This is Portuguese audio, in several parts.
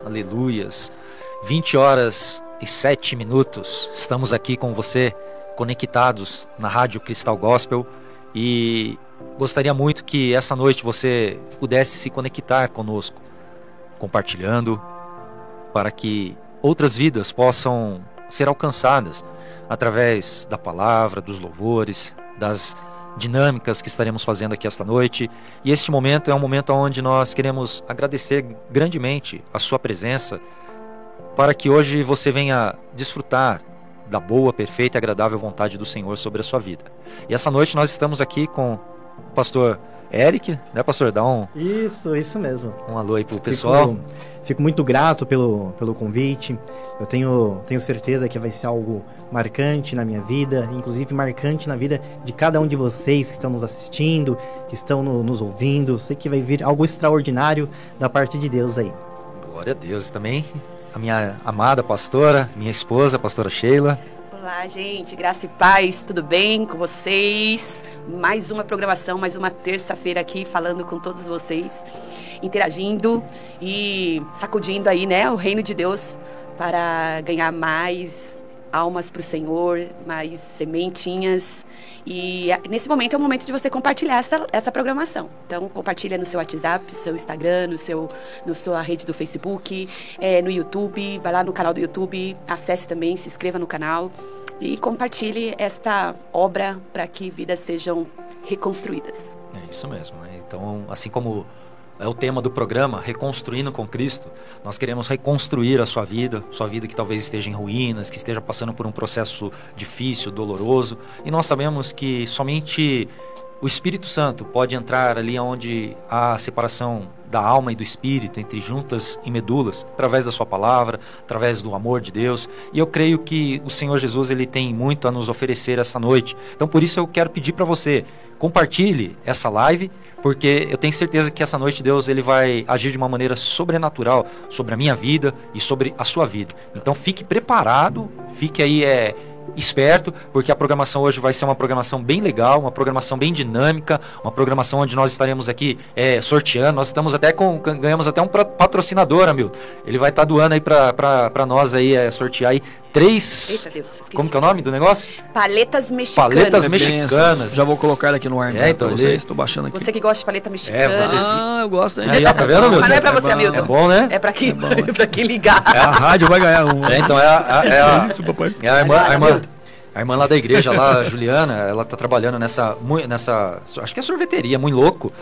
Aleluias. 20 horas e 7 minutos. Estamos aqui com você, conectados na Rádio Cristal Gospel, e gostaria muito que essa noite você pudesse se conectar conosco, compartilhando, para que outras vidas possam ser alcançadas através da palavra, dos louvores, das dinâmicas que estaremos fazendo aqui esta noite. E este momento é um momento onde nós queremos agradecer grandemente a sua presença, para que hoje você venha desfrutar da boa, perfeita e agradável vontade do Senhor sobre a sua vida. E essa noite nós estamos aqui com o pastor Eric, né, pastor? Dá Isso mesmo. Um alô aí pro pessoal. Fico muito grato pelo convite. Eu tenho certeza que vai ser algo marcante na minha vida, inclusive marcante na vida de cada um de vocês que estão nos assistindo, que estão nos ouvindo. Sei que vai vir algo extraordinário da parte de Deus aí. Glória a Deus. Também a minha amada pastora, minha esposa, a pastora Sheila. Olá, gente, graça e paz, tudo bem com vocês? Mais uma programação, mais uma terça-feira aqui falando com todos vocês, interagindo e sacudindo aí, né, o reino de Deus para ganhar mais almas para o Senhor, mais sementinhas. E nesse momento é o momento de você compartilhar essa programação. Então compartilha no seu WhatsApp, no seu Instagram, no sua rede do Facebook, no YouTube, vai lá no canal do YouTube, acesse também, se inscreva no canal e compartilhe esta obra para que vidas sejam reconstruídas. É isso mesmo, né? Então, assim como é o tema do programa, Reconstruindo com Cristo, nós queremos reconstruir a sua vida que talvez esteja em ruínas, que esteja passando por um processo difícil, doloroso, e nós sabemos que somente o Espírito Santo pode entrar ali onde há a separação da alma e do espírito, entre juntas e medulas, através da sua palavra, através do amor de Deus. E eu creio que o Senhor Jesus, ele tem muito a nos oferecer essa noite. Então por isso eu quero pedir para você, compartilhe essa live, porque eu tenho certeza que essa noite Deus, ele vai agir de uma maneira sobrenatural sobre a minha vida e sobre a sua vida. Então fique preparado, fique aí esperto, porque a programação hoje vai ser uma programação bem legal, uma programação bem dinâmica, uma programação onde nós estaremos aqui sorteando. Nós estamos ganhamos até um patrocinador, Hamilton. Ele vai estar doando aí para nós aí sortear aí 3. Eita Deus, como que é o nome do negócio? Paletas mexicanas. Paletas mexicanas. Já vou colocar aqui no ar, né? Então, vocês, estou baixando aqui. Você que gosta de paleta mexicana. Eu gosto, hein? Aí, ó, tá vendo, Hamilton? Mas não é pra você, Hamilton. É bom, né? É pra quem, pra quem ligar. A rádio vai ganhar um. Então Isso, papai. A irmã lá da igreja, lá, a Juliana, ela tá trabalhando nessa, acho que é sorveteria, muito louco.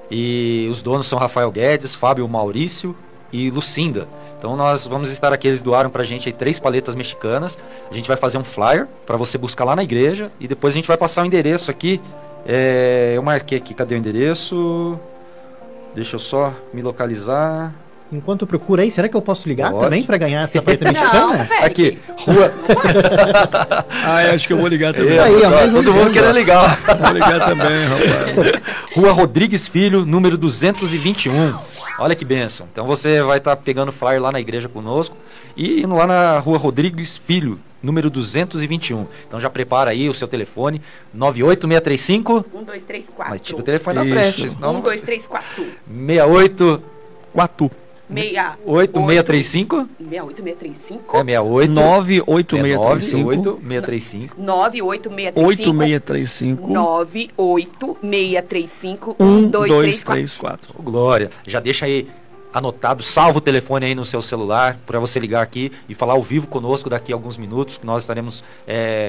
E os donos são Rafael Guedes, Fábio Maurício e Lucinda. Então nós vamos estar aqui, eles doaram pra gente aí 3 paletas mexicanas. A gente vai fazer um flyer pra você buscar lá na igreja. E depois a gente vai passar o endereço aqui. Eu marquei aqui, cadê o endereço? Deixa eu só me localizar. Enquanto procura aí, será que eu posso ligar Pode. também para ganhar essa paleta mexicana? Não, aqui, rua. Acho que eu vou ligar também. Aí, ó, mas todo mundo querendo ligar. Vou ligar também, rapaz. Rua Rodrigues Filho, número 221. Olha que bênção. Então você vai estar pegando flyer lá na igreja conosco e indo lá na Rua Rodrigues Filho, número 221. Então já prepara aí o seu telefone, 98635 1234. Mas tira o telefone na frente, senão 1234. 68 4. 8635 68635 é 68 98635 98635 98635 1234. Glória. Já deixa aí anotado, salva o telefone aí no seu celular para você ligar aqui e falar ao vivo conosco daqui a alguns minutos, que nós estaremos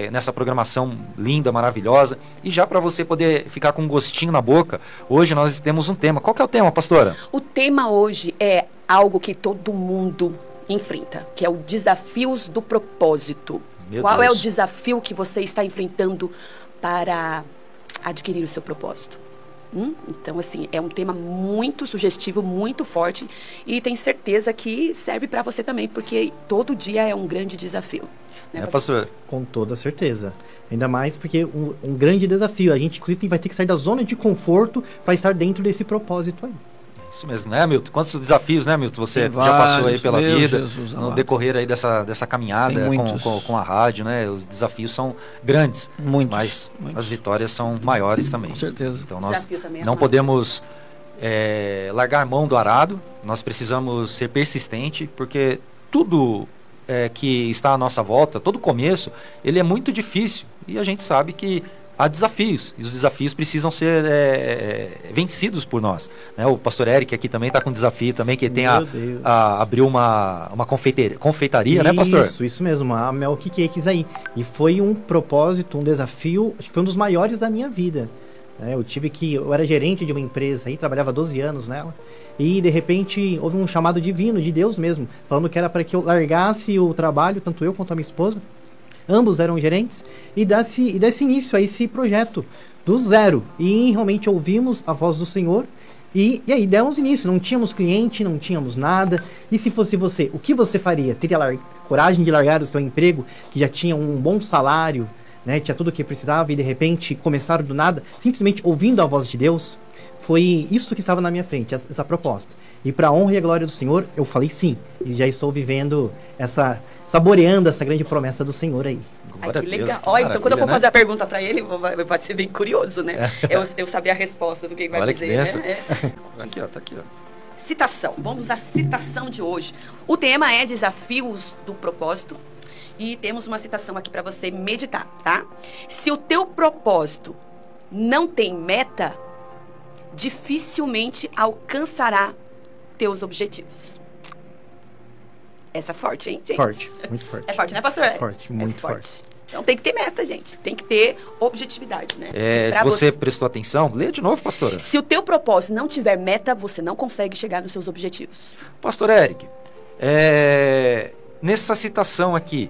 nessa programação linda, maravilhosa. E já para você poder ficar com um gostinho na boca, hoje nós temos um tema. Qual que é o tema, pastora? O tema hoje é algo que todo mundo enfrenta, que é o desafios do propósito. Qual é o desafio que você está enfrentando para adquirir o seu propósito? Então, assim, é um tema muito sugestivo, muito forte, e tenho certeza que serve para você também, porque todo dia é um grande desafio. Né, pastor? Com toda certeza. Ainda mais porque um grande desafio. A gente, inclusive, vai ter que sair da zona de conforto para estar dentro desse propósito aí. Isso mesmo, né, Milton? Quantos desafios, né, Milton, você Tem já passou aí pela vários, vida, Jesus, no decorrer aí dessa caminhada com a rádio, né? Os desafios são grandes, mas as vitórias são maiores também. Com certeza. Então nós não podemos largar mão do arado, Nós precisamos ser persistente, porque tudo que está à nossa volta, todo começo, ele é muito difícil. E a gente sabe que há desafios, e os desafios precisam ser vencidos por nós, né? O pastor Eric aqui também está com um desafio também, que tem abriu uma confeitaria, né, pastor? Isso mesmo, a Milk Cakes aí. E foi um propósito, um desafio, acho que foi um dos maiores da minha vida. Eu era gerente de uma empresa aí, trabalhava 12 anos nela, e de repente houve um chamado divino, de Deus mesmo, falando que era para que eu largasse o trabalho, tanto eu quanto a minha esposa, ambos eram gerentes, e desse início a esse projeto do zero. E realmente ouvimos a voz do Senhor, e aí demos início. Não tínhamos cliente, não tínhamos nada. E se fosse você, o que você faria? Teria coragem de largar o seu emprego, que já tinha um bom salário, né, tinha tudo o que precisava, e de repente começar do nada, simplesmente ouvindo a voz de Deus? Foi isso que estava na minha frente, essa proposta. E para a honra e a glória do Senhor, eu falei sim. E já estou vivendo saboreando essa grande promessa do Senhor aí. Ai, que legal. Olha, então quando eu for fazer a pergunta para ele, vai ser bem curioso, né? Eu saber a resposta do que ele vai dizer, né? Aqui, ó, tá aqui, ó. Citação. Vamos à citação de hoje. O tema é desafios do propósito. E temos uma citação aqui para você meditar, tá? Se o teu propósito não tem meta, dificilmente alcançará teus objetivos. Essa é forte, hein, gente? Forte, muito forte. É forte, né, pastor? Forte, muito forte. Então tem que ter meta, gente. Tem que ter objetividade, né? Se você prestou atenção, lê de novo, pastora. Se o teu propósito não tiver meta, você não consegue chegar nos seus objetivos. Pastor Eric, nessa citação aqui,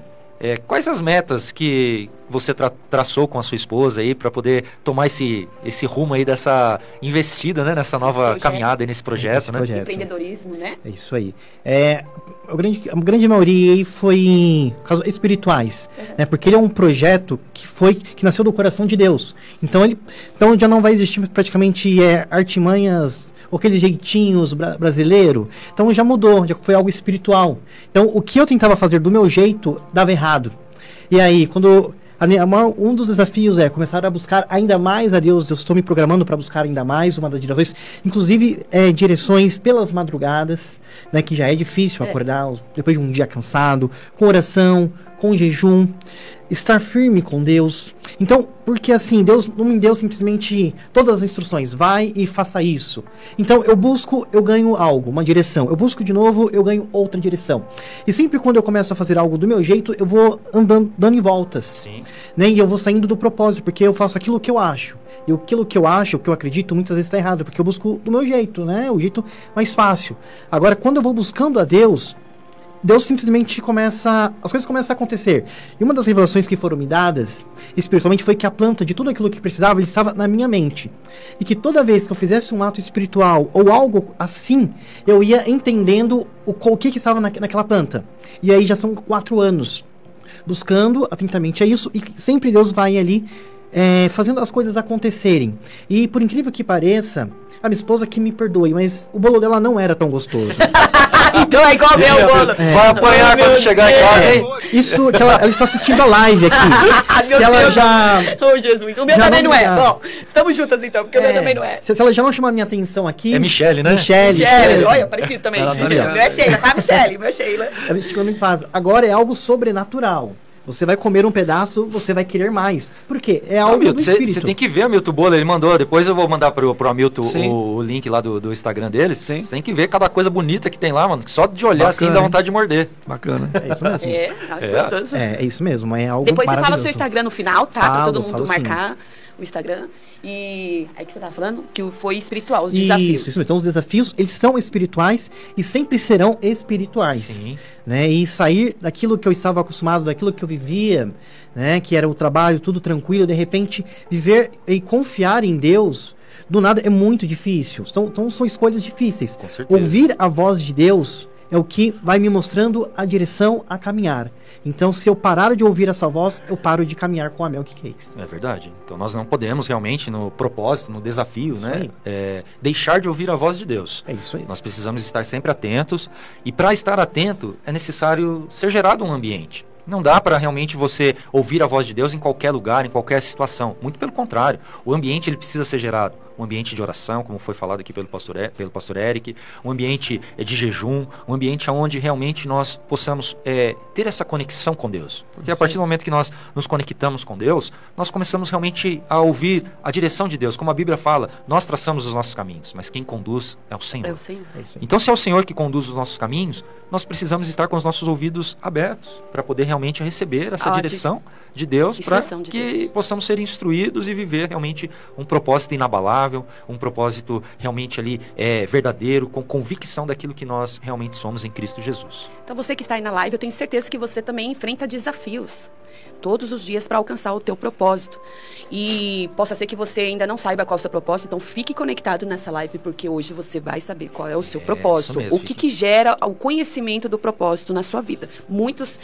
quais as metas que você traçou com a sua esposa aí para poder tomar esse rumo aí dessa investida, né, nessa nova caminhada aí nesse projeto, né? Empreendedorismo, né? É isso aí. A grande maioria aí foi casos espirituais, né? Porque ele é um projeto que nasceu do coração de Deus. Então já não vai existir praticamente artimanhas, ou aqueles jeitinhos brasileiro. Então já mudou, já foi algo espiritual. Então o que eu tentava fazer do meu jeito dava errado. E aí, um dos desafios é começar a buscar ainda mais a Deus. Eu estou me programando para buscar ainda mais, uma das direções, inclusive direções pelas madrugadas, né, que já é difícil acordar depois de um dia cansado, com oração, com jejum, estar firme com Deus. Então, porque assim, Deus não me deu simplesmente todas as instruções, vai e faça isso. Então, eu busco, eu ganho algo, uma direção. Eu busco de novo, eu ganho outra direção. E sempre quando eu começo a fazer algo do meu jeito, eu vou dando em voltas. Sim. Né? E eu vou saindo do propósito, porque eu faço aquilo que eu acho. E aquilo que eu acho, o que eu acredito, muitas vezes está errado, porque eu busco do meu jeito, né? O jeito mais fácil. Agora, quando eu vou buscando a Deus simplesmente as coisas começam a acontecer. E uma das revelações que foram me dadas, espiritualmente, foi que a planta de tudo aquilo que precisava, ele estava na minha mente. E que toda vez que eu fizesse um ato espiritual, ou algo assim, eu ia entendendo o que estava naquela planta. E aí já são 4 anos, buscando atentamente isso, e sempre Deus vai ali, fazendo as coisas acontecerem. E por incrível que pareça, a minha esposa que me perdoe, mas o bolo dela não era tão gostoso. Então é igual meu bolo. Vai apanhar quando chegar em casa, hein? Isso que ela está assistindo a live aqui. Se ela Deus. já... Oh, Jesus. O meu também não é. Bom, estamos juntas então, porque o meu também não é. Se ela já não chamar a minha atenção aqui... É Michele, né? Michele. Olha, parecido também. O meu é Sheila, tá, Michele? O meu é Sheila. A gente quando me faz. Agora é algo sobrenatural. Você vai comer um pedaço, você vai querer mais. Por quê? É algo Milton, do espírito. Você tem que ver, Milton Bolo, ele mandou. Depois eu vou mandar pro Hamilton o link lá do Instagram deles. Você tem que ver cada coisa bonita que tem lá, mano. Só de olhar assim dá vontade de morder. Bacana. É isso mesmo. Gostoso. É isso mesmo, é algo Depois você maravilhoso. fala o seu Instagram no final, tá? Pra todo mundo falo marcar o Instagram. E aí que você tava falando? Que foi espiritual, os desafios. Isso. Então os desafios, eles são espirituais e sempre serão espirituais. Sim. Né? E sair daquilo que eu estava acostumado, daquilo que eu vivia, né? Que era o trabalho, tudo tranquilo, de repente viver e confiar em Deus, do nada é muito difícil. Então são escolhas difíceis. Com certeza. Ouvir a voz de Deus é o que vai me mostrando a direção a caminhar. Então, se eu parar de ouvir essa voz, eu paro de caminhar com a Milk Cakes. É verdade. Então, nós não podemos realmente, no propósito, no desafio, isso, né, deixar de ouvir a voz de Deus. É isso aí. Nós precisamos estar sempre atentos. E para estar atento, é necessário ser gerado um ambiente. Não dá para realmente você ouvir a voz de Deus em qualquer lugar, em qualquer situação. Muito pelo contrário. O ambiente ele precisa ser gerado. um ambiente de oração, como foi falado aqui pelo pastor Eric, um ambiente de jejum, um ambiente onde realmente nós possamos ter essa conexão com Deus. Porque a partir do momento que nós nos conectamos com Deus, nós começamos realmente a ouvir a direção de Deus. Como a Bíblia fala, nós traçamos os nossos caminhos, mas quem conduz é o Senhor. É o Senhor. Então, se é o Senhor que conduz os nossos caminhos, nós precisamos estar com os nossos ouvidos abertos para poder realmente receber essa direção de Deus, para que possamos ser instruídos e viver realmente um propósito inabalável, um propósito realmente ali verdadeiro, com convicção daquilo que nós realmente somos em Cristo Jesus. Então você que está aí na live, eu tenho certeza que você também enfrenta desafios todos os dias para alcançar o teu propósito. E possa ser que você ainda não saiba qual é o seu propósito, então fique conectado nessa live, porque hoje você vai saber qual é o seu propósito. Mesmo, o que gera o conhecimento do propósito na sua vida. Muitos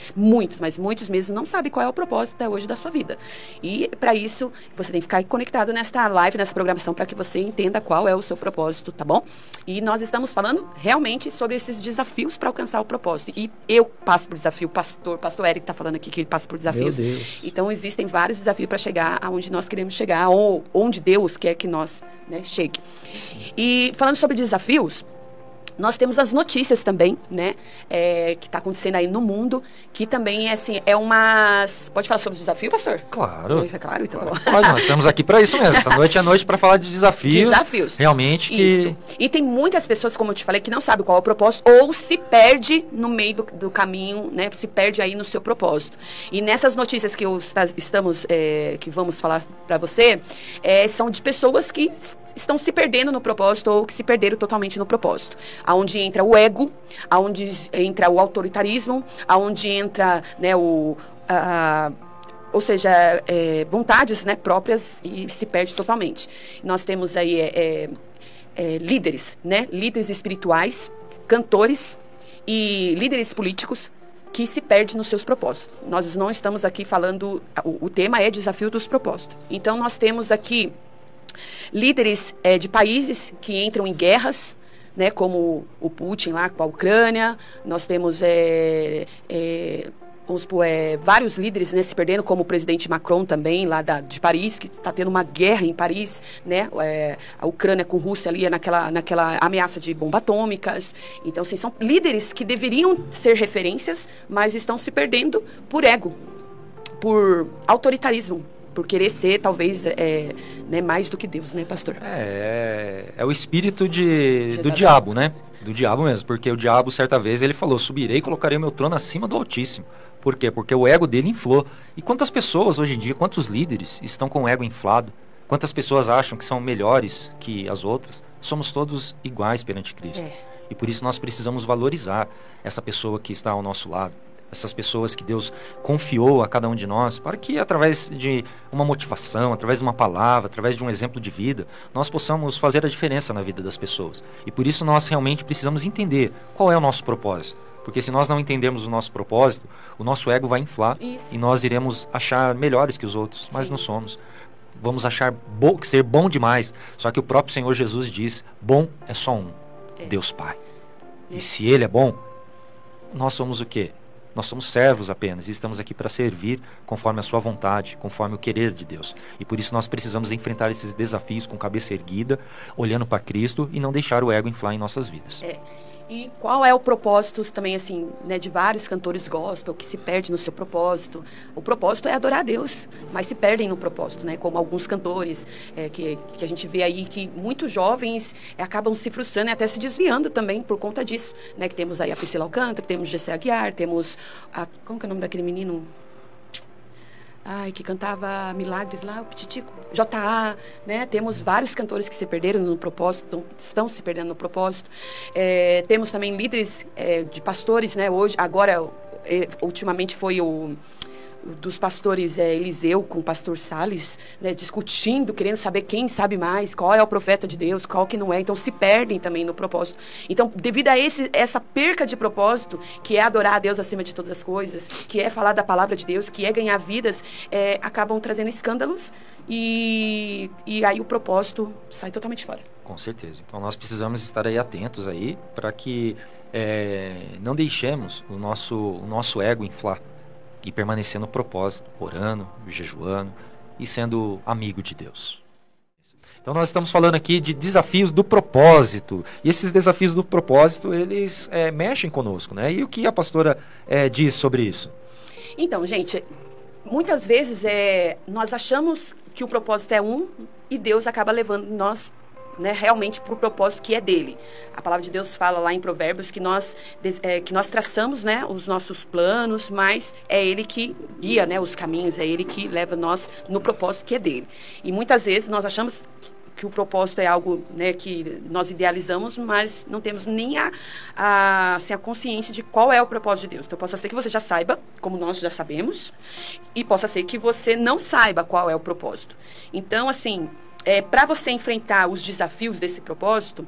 mesmo não sabem qual é o propósito até hoje da sua vida. E para isso, você tem que ficar conectado nesta live, nessa programação, para que você entenda qual é o seu propósito, tá bom? E nós estamos falando realmente sobre esses desafios para alcançar o propósito. E eu passo por desafio, pastor Eric está falando aqui que ele passa por desafios. Meu Deus. Então existem vários desafios para chegar aonde nós queremos chegar, ou onde Deus quer que nós chegue. Sim. E falando sobre desafios, nós temos as notícias também, né, que está acontecendo aí no mundo, que também é umas... Pode falar sobre o desafio, pastor? Claro. Claro, então tá bom. Pode, nós estamos aqui para isso mesmo. Essa noite é noite para falar de desafios. Desafios. Realmente que... Isso. E tem muitas pessoas, como eu te falei, que não sabem qual é o propósito, ou se perde no meio do caminho, né, se perde aí no seu propósito. E nessas notícias que que vamos falar para você, são de pessoas que estão se perdendo no propósito, ou que se perderam totalmente no propósito. Aonde entra o ego, aonde entra o autoritarismo, aonde entra, né, ou seja, vontades, né, próprias, e se perde totalmente. Nós temos aí líderes, né, líderes espirituais, cantores e líderes políticos que se perdem nos seus propósitos. Nós não estamos aqui falando... O tema é desafio dos propósitos. Então, nós temos aqui líderes de países que entram em guerras, né, como o Putin lá com a Ucrânia. Nós temos vários líderes, né, se perdendo, como o presidente Macron também, lá de Paris, que está tendo uma guerra em Paris, né, a Ucrânia com a Rússia ali, naquela ameaça de bombas atômicas. Então, assim, são líderes que deveriam ser referências, mas estão se perdendo por ego, por autoritarismo, por querer ser, talvez, né, mais do que Deus, né, pastor? É o espírito do diabo, né? Do diabo mesmo, porque o diabo, certa vez, ele falou: subirei e colocarei o meu trono acima do Altíssimo. Por quê? Porque o ego dele inflou. E quantas pessoas, hoje em dia, quantos líderes estão com o ego inflado? Quantas pessoas acham que são melhores que as outras? Somos todos iguais perante Cristo. E por isso nós precisamos valorizar essa pessoa que está ao nosso lado. Essas pessoas que Deus confiou a cada um de nós, para que através de uma motivação, através de uma palavra, através de um exemplo de vida, nós possamos fazer a diferença na vida das pessoas. E por isso nós realmente precisamos entender qual é o nosso propósito. Porque se nós não entendermos o nosso propósito, o nosso ego vai inflar. Isso. E nós iremos achar melhores que os outros, mas não somos. Vamos achar ser bom demais. Só que o próprio Senhor Jesus diz: bom é só um, Deus Pai. E se Ele é bom, nós somos o quê? Nós somos servos apenas e estamos aqui para servir conforme a sua vontade, conforme o querer de Deus. E por isso nós precisamos enfrentar esses desafios com cabeça erguida, olhando para Cristo e não deixar o ego inflar em nossas vidas. E qual é o propósito também, assim, né, de vários cantores gospel que se perdem no seu propósito? O propósito é adorar a Deus, mas se perdem no propósito, né? Como alguns cantores que a gente vê aí, que muitos jovens acabam se frustrando e até se desviando também por conta disso, né? Que temos aí a Priscila Alcântara, temos Gessé Aguiar, temos como que é o nome daquele menino? Que cantava Milagres lá, o Pititico, J.A., né? Temos vários cantores que se perderam no propósito, estão se perdendo no propósito. Temos também líderes de pastores, né? Agora, ultimamente foi dos pastores Eliseu com o pastor Salles, né, discutindo, querendo saber quem sabe mais, qual é o profeta de Deus, qual que não é. Então se perdem também no propósito. Então, devido a essa perca de propósito, que é adorar a Deus acima de todas as coisas, que é falar da palavra de Deus, que é ganhar vidas, acabam trazendo escândalos e aí o propósito sai totalmente fora. Com certeza. Então nós precisamos estar aí atentos aí para que não deixemos o nosso ego inflar e permanecer no propósito, orando, jejuando e sendo amigo de Deus. Então nós estamos falando aqui de desafios do propósito. E esses desafios do propósito, eles mexem conosco, né? E o que a pastora diz sobre isso? Então, gente, muitas vezes nós achamos que o propósito é um e Deus acaba levando nós, né, realmente para o propósito que é dele. A palavra de Deus fala lá em Provérbios que nós traçamos, né, os nossos planos, mas é ele que guia, né, os caminhos, é ele que leva nós no propósito que é dele. E muitas vezes nós achamos que o propósito é algo, né, que nós idealizamos, mas não temos nem a consciência de qual é o propósito de Deus. Então, possa ser que você já saiba, como nós já sabemos, e possa ser que você não saiba qual é o propósito. Então, assim, para você enfrentar os desafios desse propósito,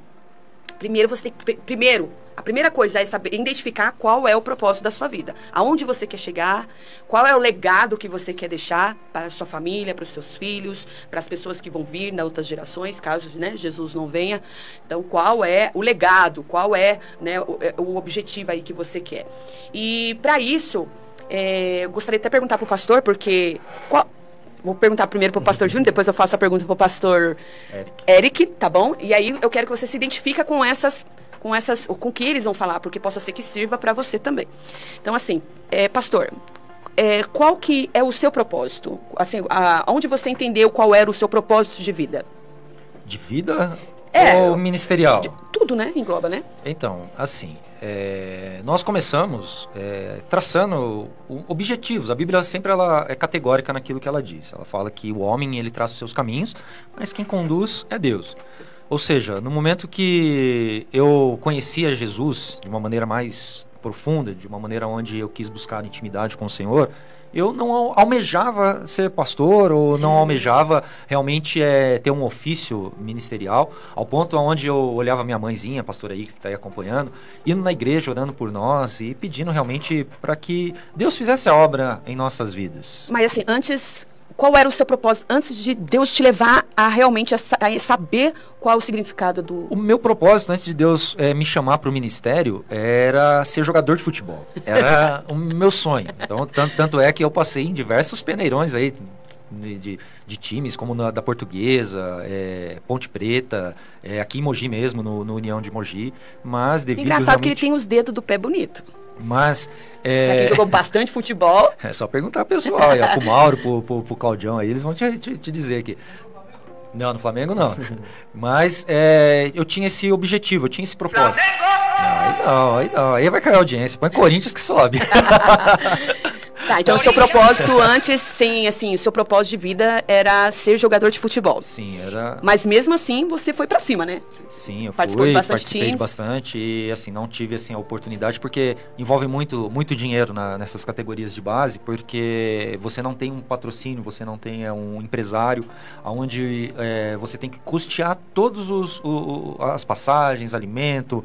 a primeira coisa é saber identificar qual é o propósito da sua vida. Aonde você quer chegar, qual é o legado que você quer deixar para a sua família, para os seus filhos, para as pessoas que vão vir nas outras gerações, caso, né, Jesus não venha. Então, qual é o legado, qual é, né, o objetivo aí que você quer. E para isso, eu gostaria até de perguntar para o pastor, porque... Vou perguntar primeiro para o pastor Júnior, depois eu faço a pergunta para o pastor Eric, tá bom? E aí eu quero que você se identifique com o que eles vão falar, porque possa ser que sirva para você também. Então, assim, pastor, qual que é o seu propósito? Assim, onde você entendeu qual era o seu propósito de vida? De vida ou ministerial? Tudo, né? Engloba, né? Então, assim, nós começamos traçando objetivos. A Bíblia sempre ela é categórica naquilo que ela diz. Ela fala que o homem ele traça os seus caminhos, mas quem conduz é Deus. Ou seja, no momento que eu conhecia Jesus de uma maneira mais profunda, de uma maneira onde eu quis buscar intimidade com o Senhor, eu não almejava ser pastor ou não almejava realmente ter um ofício ministerial, ao ponto onde eu olhava minha mãezinha, a pastora aí que está aí acompanhando, indo na igreja, orando por nós e pedindo realmente para que Deus fizesse a obra em nossas vidas. Mas assim, qual era o seu propósito antes de Deus te levar a realmente a saber qual o significado do... O meu propósito antes de Deus me chamar para o ministério era ser jogador de futebol. Era o meu sonho. Então, tanto é que eu passei em diversos peneirões aí de times, como da Portuguesa, Ponte Preta, aqui em Mogi mesmo, no União de Mogi. Mas devido engraçado realmente... que ele tem os dedos do pé bonito. Mas... Pra quem jogou bastante futebol... É só perguntar pro pessoal, pro Mauro, pro Claudião aí, eles vão te dizer aqui. Não, no Flamengo não. Mas eu tinha esse objetivo, eu tinha esse propósito. Aí vai cair a audiência. Põe Corinthians que sobe. Tá, então o seu propósito antes, sim, assim, o seu propósito de vida era ser jogador de futebol. Sim, era... Mas mesmo assim, você foi pra cima, né? Sim, eu participei bastante e, assim, não tive, assim, a oportunidade, porque envolve muito dinheiro nessas categorias de base, porque você não tem um patrocínio, você não tem um empresário, onde você tem que custear todos as passagens, alimento,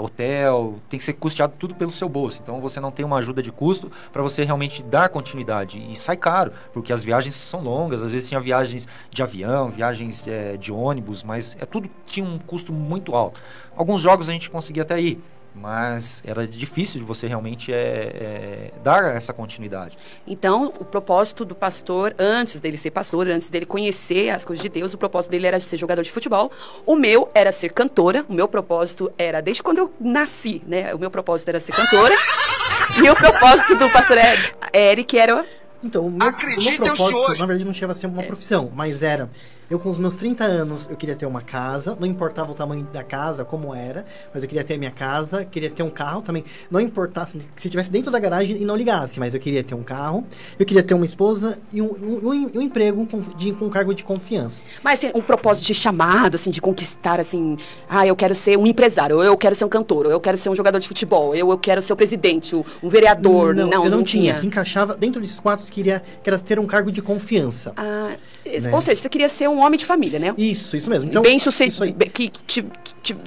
hotel, tem que ser custeado tudo pelo seu bolso. Então, você não tem uma ajuda de custo para você realmente dar continuidade, e sai caro, porque as viagens são longas, às vezes tinha viagens de avião, viagens de ônibus, mas tudo tinha um custo muito alto. Alguns jogos a gente conseguia até ir, mas era difícil de você realmente dar essa continuidade. Então, o propósito do pastor, antes dele ser pastor, antes dele conhecer as coisas de Deus, o propósito dele era ser jogador de futebol. O meu era ser cantora. O meu propósito era, desde quando eu nasci, né? O meu propósito era ser cantora. E o propósito do pastor Eric era... Então, o meu propósito, na verdade, não chegava a ser uma profissão, mas era... Eu, com os meus 30 anos, eu queria ter uma casa, não importava o tamanho da casa, como era, mas eu queria ter a minha casa, queria ter um carro também, não importasse se estivesse dentro da garagem e não ligasse, mas eu queria ter um carro, eu queria ter uma esposa e um emprego com cargo de confiança. Mas, assim, um propósito de chamado, assim, de conquistar, assim, eu quero ser um empresário, ou eu quero ser um cantor, ou eu quero ser um jogador de futebol, eu quero ser o presidente, um vereador, eu não tinha. Se encaixava dentro desses quadros que era ter um cargo de confiança. Né? Ou seja, você queria ser um homem de família, né? Isso mesmo. Então, bem sucedido, que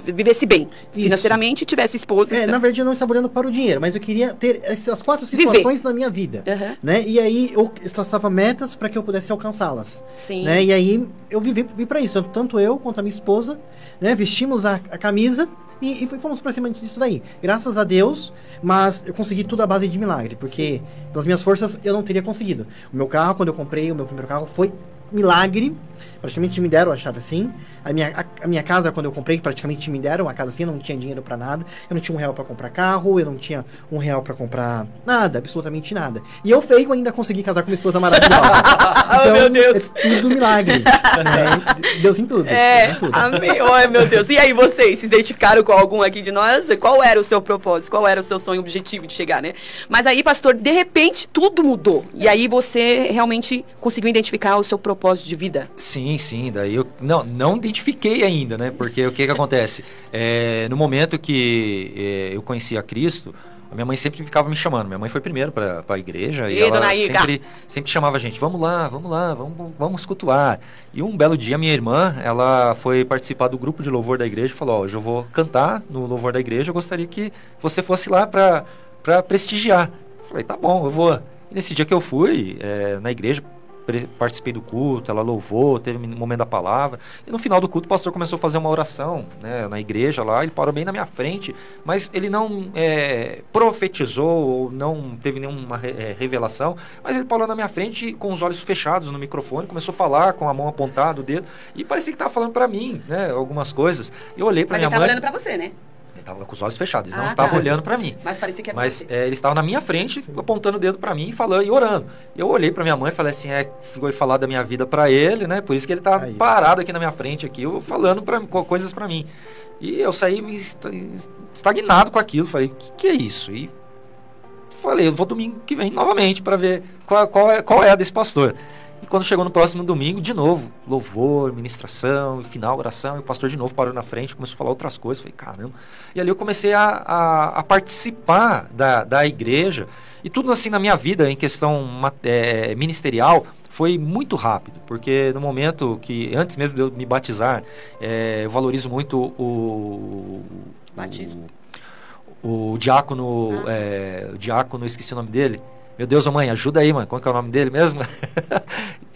vivesse bem financeiramente e tivesse esposa. Na verdade, eu não estava olhando para o dinheiro, mas eu queria ter essas 4 situações na minha vida. Né? E aí eu traçava metas para que eu pudesse alcançá-las. Sim. Né? E aí eu vivi para isso. Tanto eu quanto a minha esposa, né? Vestimos a camisa e fomos para cima disso daí. Graças a Deus, mas eu consegui tudo à base de milagre, porque pelas minhas forças eu não teria conseguido. O meu carro, quando eu comprei o meu primeiro carro, foi milagre. Praticamente me deram a chave assim. A minha casa, quando eu comprei, praticamente me deram a casa assim. Eu não tinha dinheiro pra nada. Eu não tinha R$1 pra comprar carro. Eu não tinha R$1 pra comprar nada, absolutamente nada. E eu, feio, ainda consegui casar com uma esposa maravilhosa. Então, meu Deus. é tudo milagre. Né? Deus em tudo. Deus em tudo. Amém. Ai, meu Deus. E aí, vocês se identificaram com algum aqui de nós? Qual era o seu propósito? Qual era o seu sonho, objetivo de chegar, né? Mas aí, pastor, de repente, tudo mudou. E aí, você realmente conseguiu identificar o seu propósito de vida? Sim, daí eu não identifiquei ainda, né? Porque o que acontece? No momento que eu conheci a Cristo, a minha mãe sempre ficava me chamando. Minha mãe foi primeiro para a igreja e ela sempre chamava a gente, vamos lá, vamos cultuar. E um belo dia, minha irmã, ela foi participar do grupo de louvor da igreja e falou, hoje eu vou cantar no louvor da igreja, eu gostaria que você fosse lá para prestigiar. Eu falei, tá bom, eu vou. E nesse dia que eu fui na igreja, participei do culto, ela louvou, teve um momento da palavra, e no final do culto o pastor começou a fazer uma oração, né, na igreja lá, ele parou bem na minha frente, mas ele não profetizou, ou não teve nenhuma revelação, mas ele parou na minha frente com os olhos fechados no microfone, começou a falar com a mão apontada, o dedo, e parecia que estava falando para mim, né, algumas coisas. Eu olhei para minha mãe... Mas ele estava olhando para você, né? Ele estava com os olhos fechados, eles não estavam olhando para mim. Mas parecia que era você. Ele estava na minha frente, apontando o dedo para mim, falando e orando. Eu olhei para minha mãe e falei assim, ficou falar da minha vida para ele, né? Por isso que ele tá parado aqui na minha frente, aqui, falando coisas para mim. E eu saí estagnado com aquilo, falei, o que é isso? E falei, eu vou domingo que vem novamente para ver qual é a desse pastor. E quando chegou no próximo domingo, de novo, louvor, ministração, final, oração, e o pastor de novo parou na frente, começou a falar outras coisas, falei, caramba. E ali eu comecei a participar da igreja, e tudo assim na minha vida, em questão ministerial, foi muito rápido, porque no momento que, antes mesmo de eu me batizar, eu valorizo muito o batismo. O diácono, esqueci o nome dele. Meu Deus, mãe, ajuda aí, mãe. Qual que é o nome dele mesmo?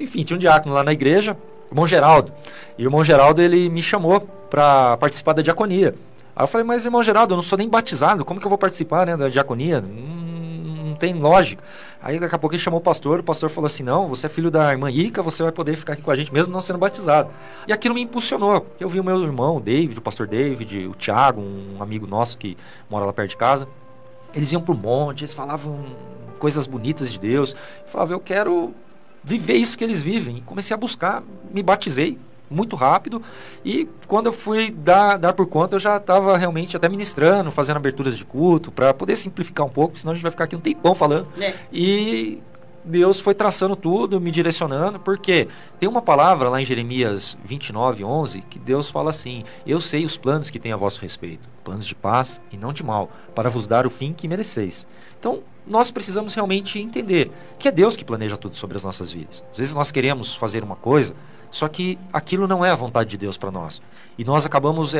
Enfim, tinha um diácono lá na igreja, o irmão Geraldo. E o irmão Geraldo, ele me chamou para participar da diaconia. Aí eu falei, mas irmão Geraldo, eu não sou nem batizado, como que eu vou participar, né, da diaconia? Não tem lógica. Aí daqui a pouco ele chamou o pastor falou assim, não, você é filho da irmã Ica, você vai poder ficar aqui com a gente mesmo não sendo batizado. E aquilo me impulsionou. Eu vi o meu irmão, o David, o pastor David, o Thiago, um amigo nosso que mora lá perto de casa. Eles iam pro monte, eles falavam coisas bonitas de Deus. Eu falava, eu quero viver isso que eles vivem. E comecei a buscar, me batizei muito rápido, e quando eu fui dar por conta, eu já estava realmente até ministrando, fazendo aberturas de culto, para poder simplificar um pouco, senão a gente vai ficar aqui um tempão falando. E Deus foi traçando tudo, me direcionando, porque tem uma palavra lá em Jeremias 29:11, que Deus fala assim, eu sei os planos que tenho a vosso respeito, planos de paz e não de mal, para vos dar o fim que mereceis. Então, nós precisamos realmente entender que é Deus que planeja tudo sobre as nossas vidas. Às vezes nós queremos fazer uma coisa, só que aquilo não é a vontade de Deus para nós. E nós acabamos,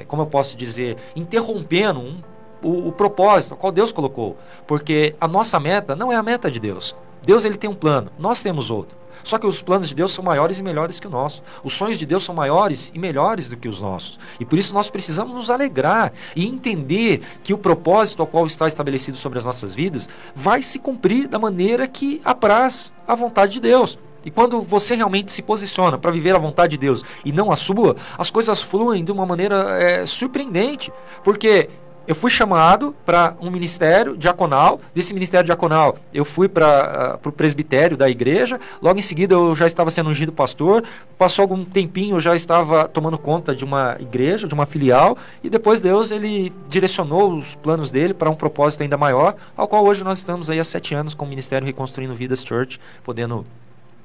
como eu posso dizer, interrompendo o propósito ao qual Deus colocou. Porque a nossa meta não é a meta de Deus. Deus, ele tem um plano, nós temos outro. Só que os planos de Deus são maiores e melhores que o nosso. Os sonhos de Deus são maiores e melhores do que os nossos. E por isso nós precisamos nos alegrar e entender que o propósito ao qual está estabelecido sobre as nossas vidas vai se cumprir da maneira que apraz a vontade de Deus. E quando você realmente se posiciona para viver a vontade de Deus e não a sua, as coisas fluem de uma maneira surpreendente. Porque eu fui chamado para um ministério diaconal. Desse ministério diaconal, eu fui para o presbitério da igreja. Logo em seguida, eu já estava sendo ungido pastor. Passou algum tempinho, eu já estava tomando conta de uma igreja, de uma filial. E depois Deus, ele direcionou os planos dele para um propósito ainda maior, ao qual hoje nós estamos aí há 7 anos com o Ministério Reconstruindo Vidas Church, podendo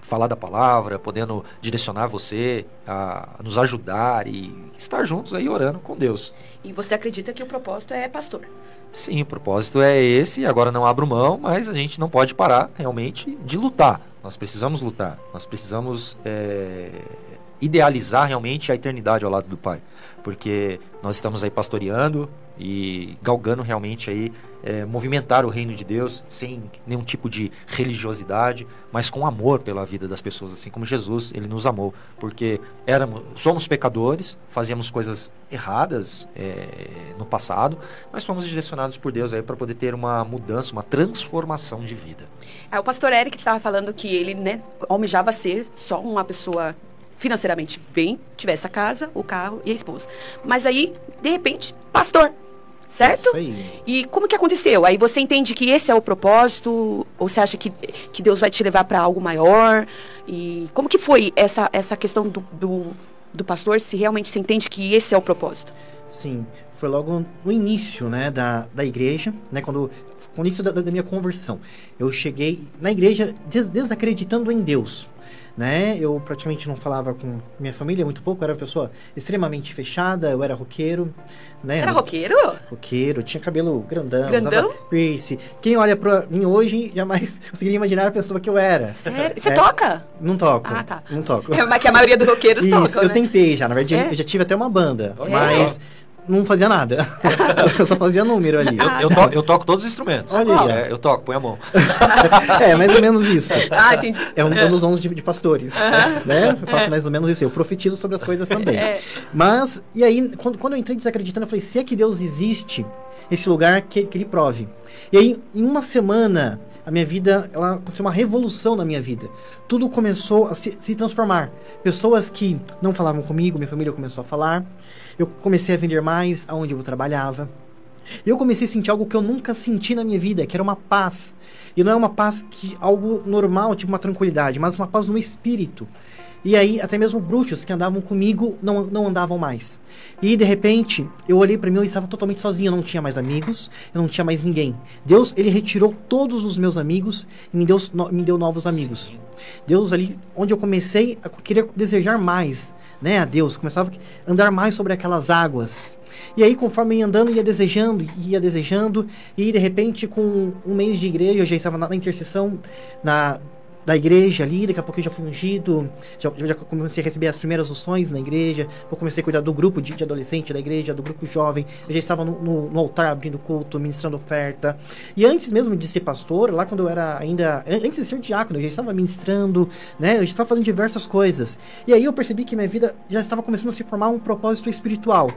falar da palavra, podendo direcionar você a nos ajudar e estar juntos aí orando com Deus. E você acredita que o propósito é pastor? Sim, o propósito é esse, agora não abro mão, mas a gente não pode parar realmente de lutar. Nós precisamos lutar, nós precisamos idealizar realmente a eternidade ao lado do Pai. Porque nós estamos aí pastoreando e galgando realmente aí movimentar o reino de Deus sem nenhum tipo de religiosidade, mas com amor pela vida das pessoas, assim como Jesus, ele nos amou, porque somos pecadores, fazíamos coisas erradas no passado, mas fomos direcionados por Deus aí para poder ter uma mudança, uma transformação de vida. O pastor Eric estava falando que ele, né, almejava ser só uma pessoa financeiramente bem, tivesse a casa, o carro e a esposa. Mas aí, de repente, pastor, certo? Isso aí. E como que aconteceu? Aí você entende que esse é o propósito? Ou você acha que Deus vai te levar para algo maior? E como que foi essa questão do pastor, se realmente você entende que esse é o propósito? Sim, foi logo no início, né, da igreja, né, quando o início da minha conversão. Eu cheguei na igreja desacreditando em Deus. Né? Eu praticamente não falava com minha família muito pouco, eu era uma pessoa extremamente fechada, eu era roqueiro, né? Você era roqueiro? Roqueiro, tinha cabelo grandão, grandão? Usava piercing. Quem olha pra mim hoje jamais conseguiria imaginar a pessoa que eu era. Sério? Você toca? Não toco. Ah, tá. Não toco. Mas que a maioria dos roqueiros Isso, tocam, eu né? tentei já, na verdade eu já tive até uma banda, mas não fazia nada. Eu só fazia número ali. Eu toco todos os instrumentos. Olha aí. Eu toco, põe a mão. Mais ou menos isso. Entendi. É um dos dons de pastores. Né? Eu faço mais ou menos isso. Eu profetizo sobre as coisas também. Mas, e aí, quando eu entrei desacreditando, eu falei, se é que Deus existe, esse lugar que ele prove. E aí, em uma semana, a minha vida, aconteceu uma revolução na minha vida. Tudo começou a se transformar. Pessoas que não falavam comigo, minha família começou a falar. Eu comecei a vender mais aonde eu trabalhava. Eu comecei a sentir algo que eu nunca senti na minha vida, que era uma paz. E não é uma paz algo normal, tipo uma tranquilidade, mas uma paz no espírito. E aí, até mesmo bruxos que andavam comigo não andavam mais. E, de repente, eu olhei para mim e estava totalmente sozinho. Eu não tinha mais amigos, eu não tinha mais ninguém. Deus, ele retirou todos os meus amigos e me deu novos amigos. Sim. Deus, ali, onde eu comecei a querer desejar mais, né, a Deus. Começava a andar mais sobre aquelas águas. E aí, conforme eu ia andando, ia desejando. E, de repente, com um mês de igreja, eu já estava na intercessão, da igreja ali, daqui a pouco eu já fui ungido, já comecei a receber as primeiras unções na igreja, eu comecei a cuidar do grupo de adolescente da igreja, do grupo jovem, eu já estava no altar abrindo culto, ministrando oferta, e antes mesmo de ser pastor, lá quando eu era antes de ser diácono, eu já estava ministrando, né, eu já estava fazendo diversas coisas, e aí eu percebi que minha vida já estava começando a se formar um propósito espiritual,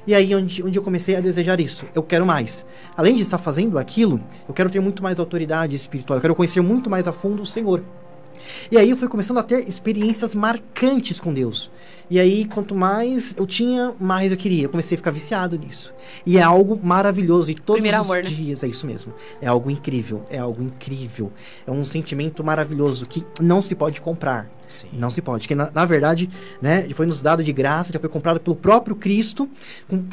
e aí onde eu comecei a desejar isso, eu quero mais, além de estar fazendo aquilo, eu quero ter muito mais autoridade espiritual, eu quero conhecer muito mais a fundo o Senhor. E aí eu fui começando a ter experiências marcantes com Deus. E aí, quanto mais eu tinha, mais eu queria. Eu comecei a ficar viciado nisso. E é algo maravilhoso. E todos os dias, é isso mesmo. É algo incrível. É algo incrível. É um sentimento maravilhoso que não se pode comprar. Sim. Não se pode. Porque, na verdade, né, foi nos dado de graça, já foi comprado pelo próprio Cristo,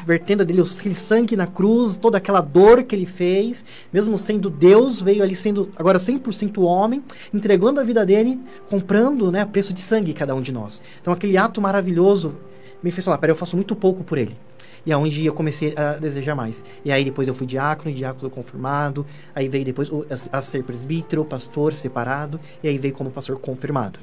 vertendo dele aquele sangue na cruz, toda aquela dor que ele fez, mesmo sendo Deus, veio ali sendo agora 100% homem, entregando a vida dele, comprando, né, a preço de sangue cada um de nós. Então, aquele ato maravilhoso me fez falar, eu faço muito pouco por ele. E é onde eu comecei a desejar mais. E aí depois eu fui diácono confirmado. Aí veio depois a ser presbítero, pastor separado. E aí veio como pastor confirmado.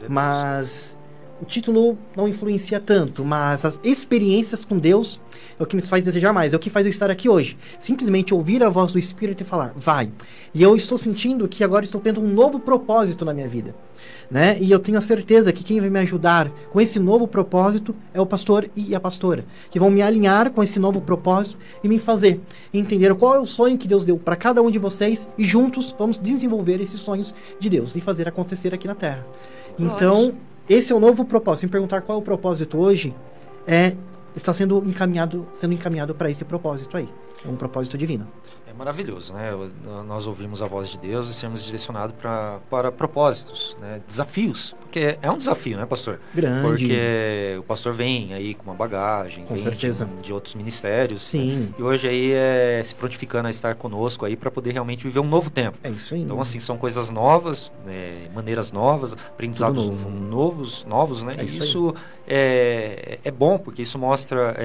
Mas o título não influencia tanto. Mas as experiências com Deus é o que me faz desejar mais. É o que faz eu estar aqui hoje. Simplesmente ouvir a voz do Espírito e falar, vai. E eu estou sentindo que agora estou tendo um novo propósito na minha vida. Né? E eu tenho a certeza que quem vai me ajudar com esse novo propósito é o pastor e a pastora, que vão me alinhar com esse novo propósito e me fazer entender qual é o sonho que Deus deu para cada um de vocês e juntos vamos desenvolver esses sonhos de Deus e fazer acontecer aqui na Terra. Então, esse é o novo propósito. Se me perguntar qual é o propósito hoje, está sendo encaminhado para esse propósito aí. É um propósito divino. É maravilhoso, né? Nós ouvimos a voz de Deus e sermos direcionados para propósitos, né? Desafios, porque é um desafio, né, pastor? Grande. Porque o pastor vem aí com uma bagagem, com certeza, de outros ministérios. Sim. Né? E hoje aí se prontificando a estar conosco aí para poder realmente viver um novo tempo. É isso aí. Então, assim, são coisas novas, maneiras novas, aprendizados novos, né? Isso é bom, porque isso mostra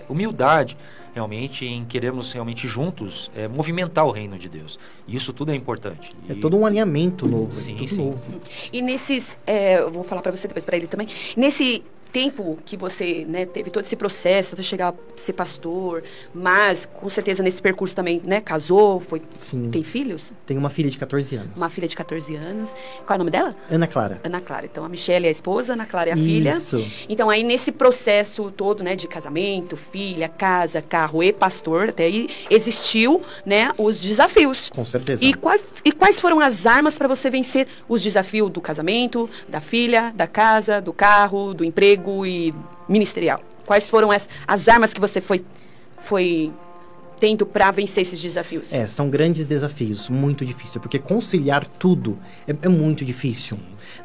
humildade. realmente em querermos realmente juntos movimentar o reino de Deus. E isso tudo é importante. É todo um alinhamento novo. Sim, tudo sim. novo. E nesses, eu vou falar para você depois, para ele também, nesse tempo que você, né, teve todo esse processo até chegar a ser pastor, mas com certeza nesse percurso também, né, casou, Sim. Tem filhos? Tenho uma filha de 14 anos. Uma filha de 14 anos. Qual é o nome dela? Ana Clara. Ana Clara. Então, a Michelle é a esposa, a Ana Clara é a Isso. filha. Então, aí, nesse processo todo, né, de casamento, filha, casa, carro e pastor, até aí existiu, né, os desafios. Com certeza. E quais foram as armas para você vencer os desafios do casamento, da filha, da casa, do carro, do emprego e ministerial? Quais foram as armas que você foi tendo para vencer esses desafios? São grandes desafios, muito difícil, porque conciliar tudo é muito difícil,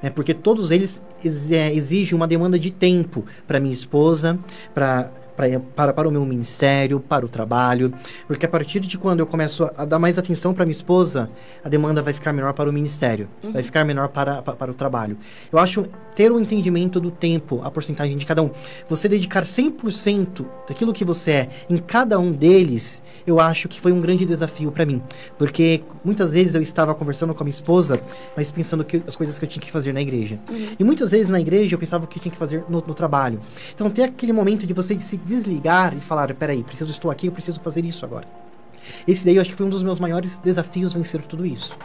né? Porque todos eles exigem uma demanda de tempo para minha esposa, para o meu ministério, para o trabalho, porque a partir de quando eu começo a dar mais atenção para minha esposa, a demanda vai ficar menor para o ministério, vai ficar menor para o trabalho. Eu acho ter um entendimento do tempo, a porcentagem de cada um, você dedicar 100% daquilo que você é em cada um deles, eu acho que foi um grande desafio para mim, porque muitas vezes eu estava conversando com a minha esposa, mas pensando que as coisas que eu tinha que fazer na igreja. E muitas vezes na igreja eu pensava o que eu tinha que fazer no trabalho. Então ter aquele momento de você se desligar e falar, peraí, estou aqui, eu preciso fazer isso agora. Esse daí eu acho que foi um dos meus maiores desafios, vencer tudo isso.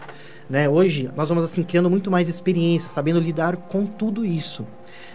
Né? Hoje, nós vamos assim, criando muito mais experiência, sabendo lidar com tudo isso.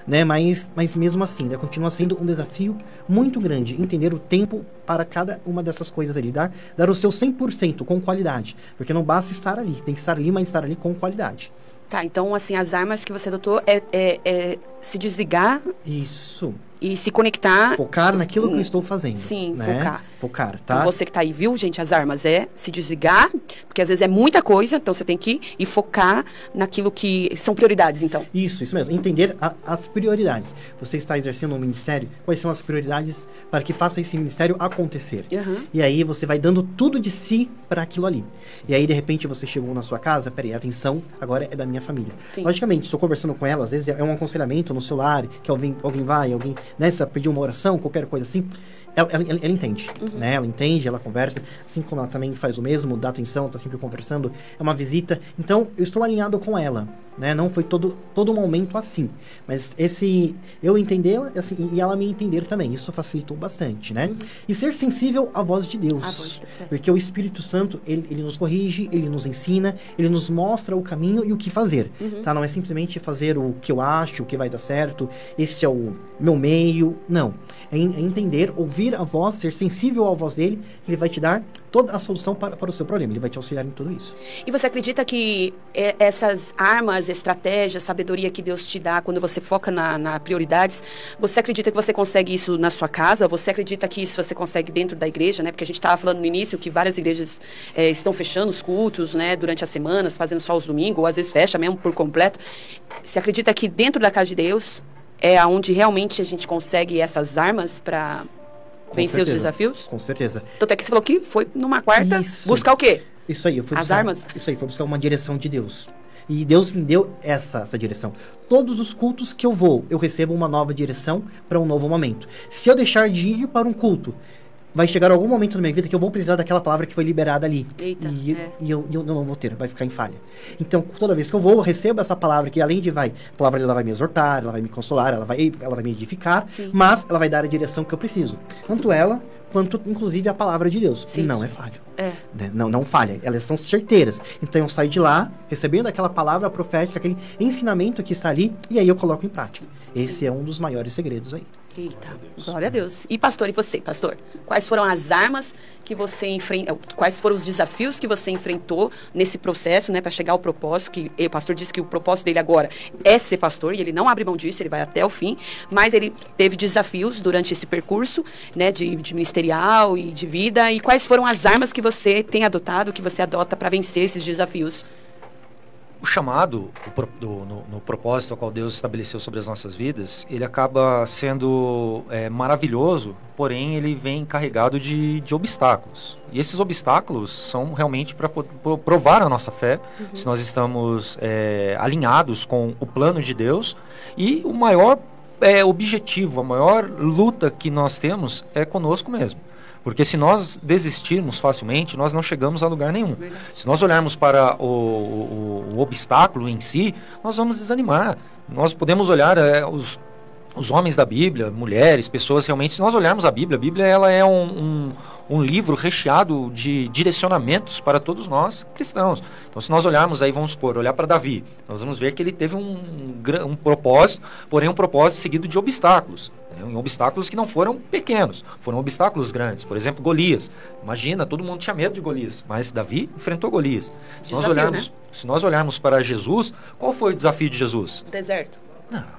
Né? Mas mesmo assim, né? Continua sendo um desafio muito grande, entender o tempo para cada uma dessas coisas ali, dar o seu 100% com qualidade. Porque não basta estar ali, tem que estar ali, mas estar ali com qualidade. Tá, então, assim, as armas que você adotou é se desligar. Isso. E se conectar. Focar naquilo que eu estou fazendo. Sim, né? Focar, tá? Então você que tá aí, viu, gente? As armas é se desligar, porque às vezes é muita coisa, então você tem que ir e focar naquilo que são prioridades, então. Isso mesmo. Entender as prioridades. Você está exercendo um ministério, quais são as prioridades para que faça esse ministério acontecer. E aí você vai dando tudo de si para aquilo ali. E aí, de repente, você chegou na sua casa, peraí, atenção, agora é da minha família. Sim. Logicamente, estou conversando com ela, às vezes é um aconselhamento no celular, que alguém vai, né, se ela pedir uma oração, qualquer coisa assim, ela entende, né? Ela entende, ela conversa, assim como ela também faz o mesmo, dá atenção, tá sempre conversando, é uma visita. Então, eu estou alinhado com ela, né? Não foi todo momento assim, mas eu entender, assim, e ela me entender também, isso facilitou bastante, né? E ser sensível à voz de Deus, porque o Espírito Santo, ele nos corrige, ele nos ensina, ele nos mostra o caminho e o que fazer, tá? Não é simplesmente fazer o que eu acho, o que vai dar certo, esse é o meu meio, não. É entender, ouvir a voz, ser sensível à voz dele, ele vai te dar toda a solução para o seu problema, ele vai te auxiliar em tudo isso. E você acredita que essas armas, estratégias, sabedoria que Deus te dá quando você foca na prioridades, você acredita que você consegue isso na sua casa? Você acredita que isso você consegue dentro da igreja, né? Porque a gente estava falando no início que várias igrejas estão fechando os cultos, né? Durante as semanas, fazendo só os domingos, ou às vezes fecha mesmo por completo. Você acredita que dentro da casa de Deus é onde realmente a gente consegue essas armas para vencer os desafios? Com certeza. Tanto é que você falou que foi numa quarta buscar o quê? Isso aí, eu fui As armas? Isso aí, foi buscar uma direção de Deus. E Deus me deu essa direção. Todos os cultos que eu vou, eu recebo uma nova direção para um novo momento. Se eu deixar de ir para um culto, vai chegar algum momento na minha vida que eu vou precisar daquela palavra que foi liberada ali. Eita, e eu não vou ter, vai ficar em falha. Então, toda vez que eu vou, eu recebo essa palavra que além de a palavra ela vai me exortar, ela vai me consolar, ela vai me edificar, mas ela vai dar a direção que eu preciso. Tanto ela, quanto inclusive a palavra de Deus. Sim. Não é falho. Né? Não falha, elas são certeiras. Então eu saio de lá, recebendo aquela palavra profética, aquele ensinamento que está ali, e aí eu coloco em prática. Esse é um dos maiores segredos aí. Eita, glória a Deus. E pastor, e você, pastor? Quais foram as armas que você enfrentou, quais foram os desafios que você enfrentou nesse processo, né, para chegar ao propósito, que o pastor disse que o propósito dele agora é ser pastor, e ele não abre mão disso, ele vai até o fim, mas ele teve desafios durante esse percurso, né, de ministerial e de vida, e quais foram as armas que você tem adotado, que você adota para vencer esses desafios? O chamado, no propósito ao qual Deus estabeleceu sobre as nossas vidas, ele acaba sendo maravilhoso, porém ele vem carregado de obstáculos. E esses obstáculos são realmente para provar a nossa fé, se nós estamos alinhados com o plano de Deus. E o maior objetivo, a maior luta que nós temos é conosco mesmo. Porque se nós desistirmos facilmente, nós não chegamos a lugar nenhum. Se nós olharmos para o obstáculo em si, nós vamos desanimar. Nós podemos olhar os homens da Bíblia, mulheres, pessoas realmente, se nós olharmos a Bíblia ela é um livro recheado de direcionamentos para todos nós cristãos. Então, se nós olharmos aí, vamos supor, olhar para Davi, nós vamos ver que ele teve um propósito, porém um propósito seguido de obstáculos. Em obstáculos que não foram pequenos, foram obstáculos grandes. Por exemplo, Golias. Imagina, todo mundo tinha medo de Golias, mas Davi enfrentou Golias. Se nós olharmos para Jesus, qual foi o desafio de Jesus? O deserto. Não.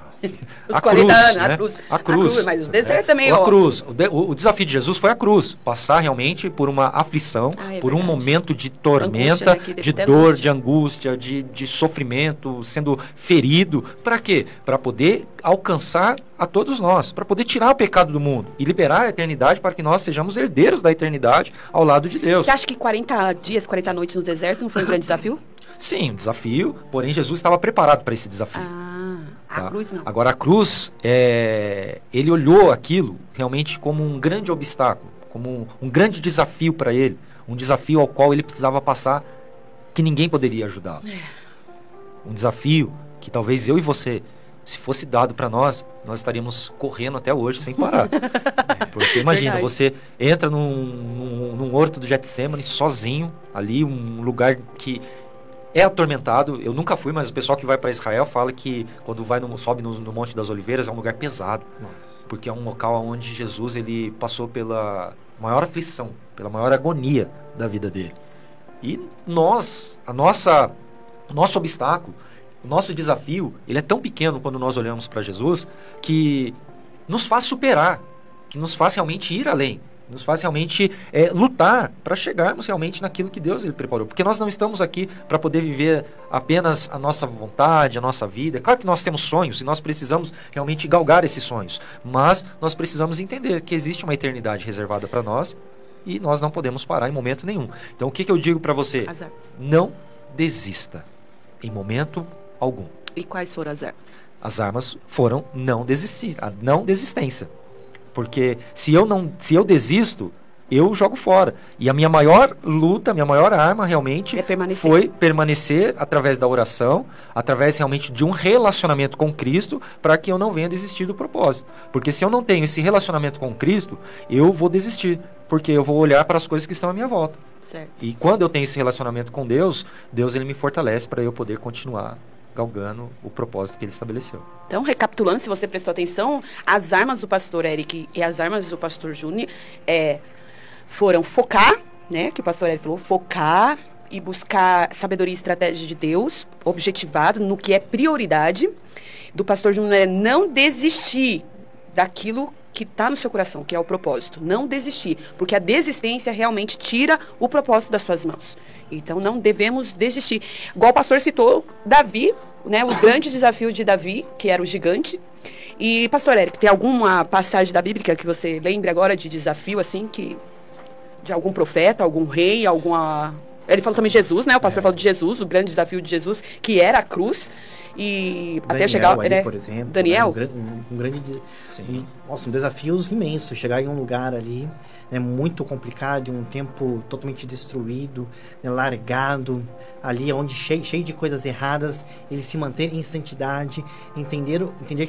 Os 40 anos, né? a cruz. Mas o deserto também, a cruz. O desafio de Jesus foi a cruz. Passar realmente por uma aflição, por um momento de tormenta, angústia, né? De dor, de angústia, de sofrimento, sendo ferido. Para quê? Para poder alcançar a todos nós, para poder tirar o pecado do mundo e liberar a eternidade para que nós sejamos herdeiros da eternidade ao lado de Deus. Você acha que 40 dias, 40 noites no deserto não foi um grande desafio? Sim, um desafio, porém Jesus estava preparado para esse desafio. A cruz não. Agora a cruz, ele olhou aquilo realmente como um grande obstáculo, como um grande desafio para ele, um desafio ao qual ele precisava passar que ninguém poderia ajudá-lo. Um desafio que talvez eu e você, se fosse dado para nós estaríamos correndo até hoje sem parar. Porque imagina, verdade. Você entra num horto do Getsemane sozinho, ali um lugar que é atormentado. Eu nunca fui, mas o pessoal que vai para Israel fala que quando sobe no Monte das Oliveiras é um lugar pesado. Nossa. Porque é um local onde Jesus ele passou pela maior aflição, pela maior agonia da vida dele. E o nosso obstáculo, o nosso desafio, ele é tão pequeno quando nós olhamos para Jesus, que nos faz superar, que nos faz realmente ir além. Nos faz realmente lutar para chegarmos realmente naquilo que Deus ele preparou. Porque nós não estamos aqui para poder viver apenas a nossa vontade, a nossa vida. É claro que nós temos sonhos e nós precisamos realmente galgar esses sonhos. Mas nós precisamos entender que existe uma eternidade reservada para nós e nós não podemos parar em momento nenhum. Então o que eu digo para você? Não desista em momento algum. E quais foram as armas? As armas foram não desistir, a não desistência. Porque se eu desisto, eu jogo fora. E a minha maior luta, a minha maior arma realmente foi permanecer através da oração, através realmente de um relacionamento com Cristo, para que eu não venha desistir do propósito. Porque se eu não tenho esse relacionamento com Cristo, eu vou desistir. Porque eu vou olhar para as coisas que estão à minha volta. Certo. E quando eu tenho esse relacionamento com Deus, Deus ele me fortalece para eu poder continuar galgando o propósito que ele estabeleceu. Então, recapitulando, se você prestou atenção, as armas do pastor Eric e as armas do pastor Júnior foram focar, né, que o pastor Eric falou, focar e buscar sabedoria e estratégia de Deus, objetivado no que é prioridade. Do pastor Júnior é não desistir daquilo que está no seu coração, que é o propósito. Não desistir, porque a desistência realmente tira o propósito das suas mãos. Então, não devemos desistir. Igual o pastor citou, Davi, né, o grande desafio de Davi, que era o gigante. E, pastor Eric, tem alguma passagem da Bíblia que você lembre agora de desafio, assim, de algum profeta, algum rei, alguma... Ele falou também de Jesus, né? O pastor falou de Jesus, o grande desafio de Jesus, que era a cruz. E Daniel, até chegar... ali, por exemplo, Daniel? Um grande... Nossa, um desafio imenso. Chegar em um lugar ali, né, muito complicado, em um tempo totalmente destruído, né, largado, ali onde cheio de coisas erradas, ele se manter em santidade, entender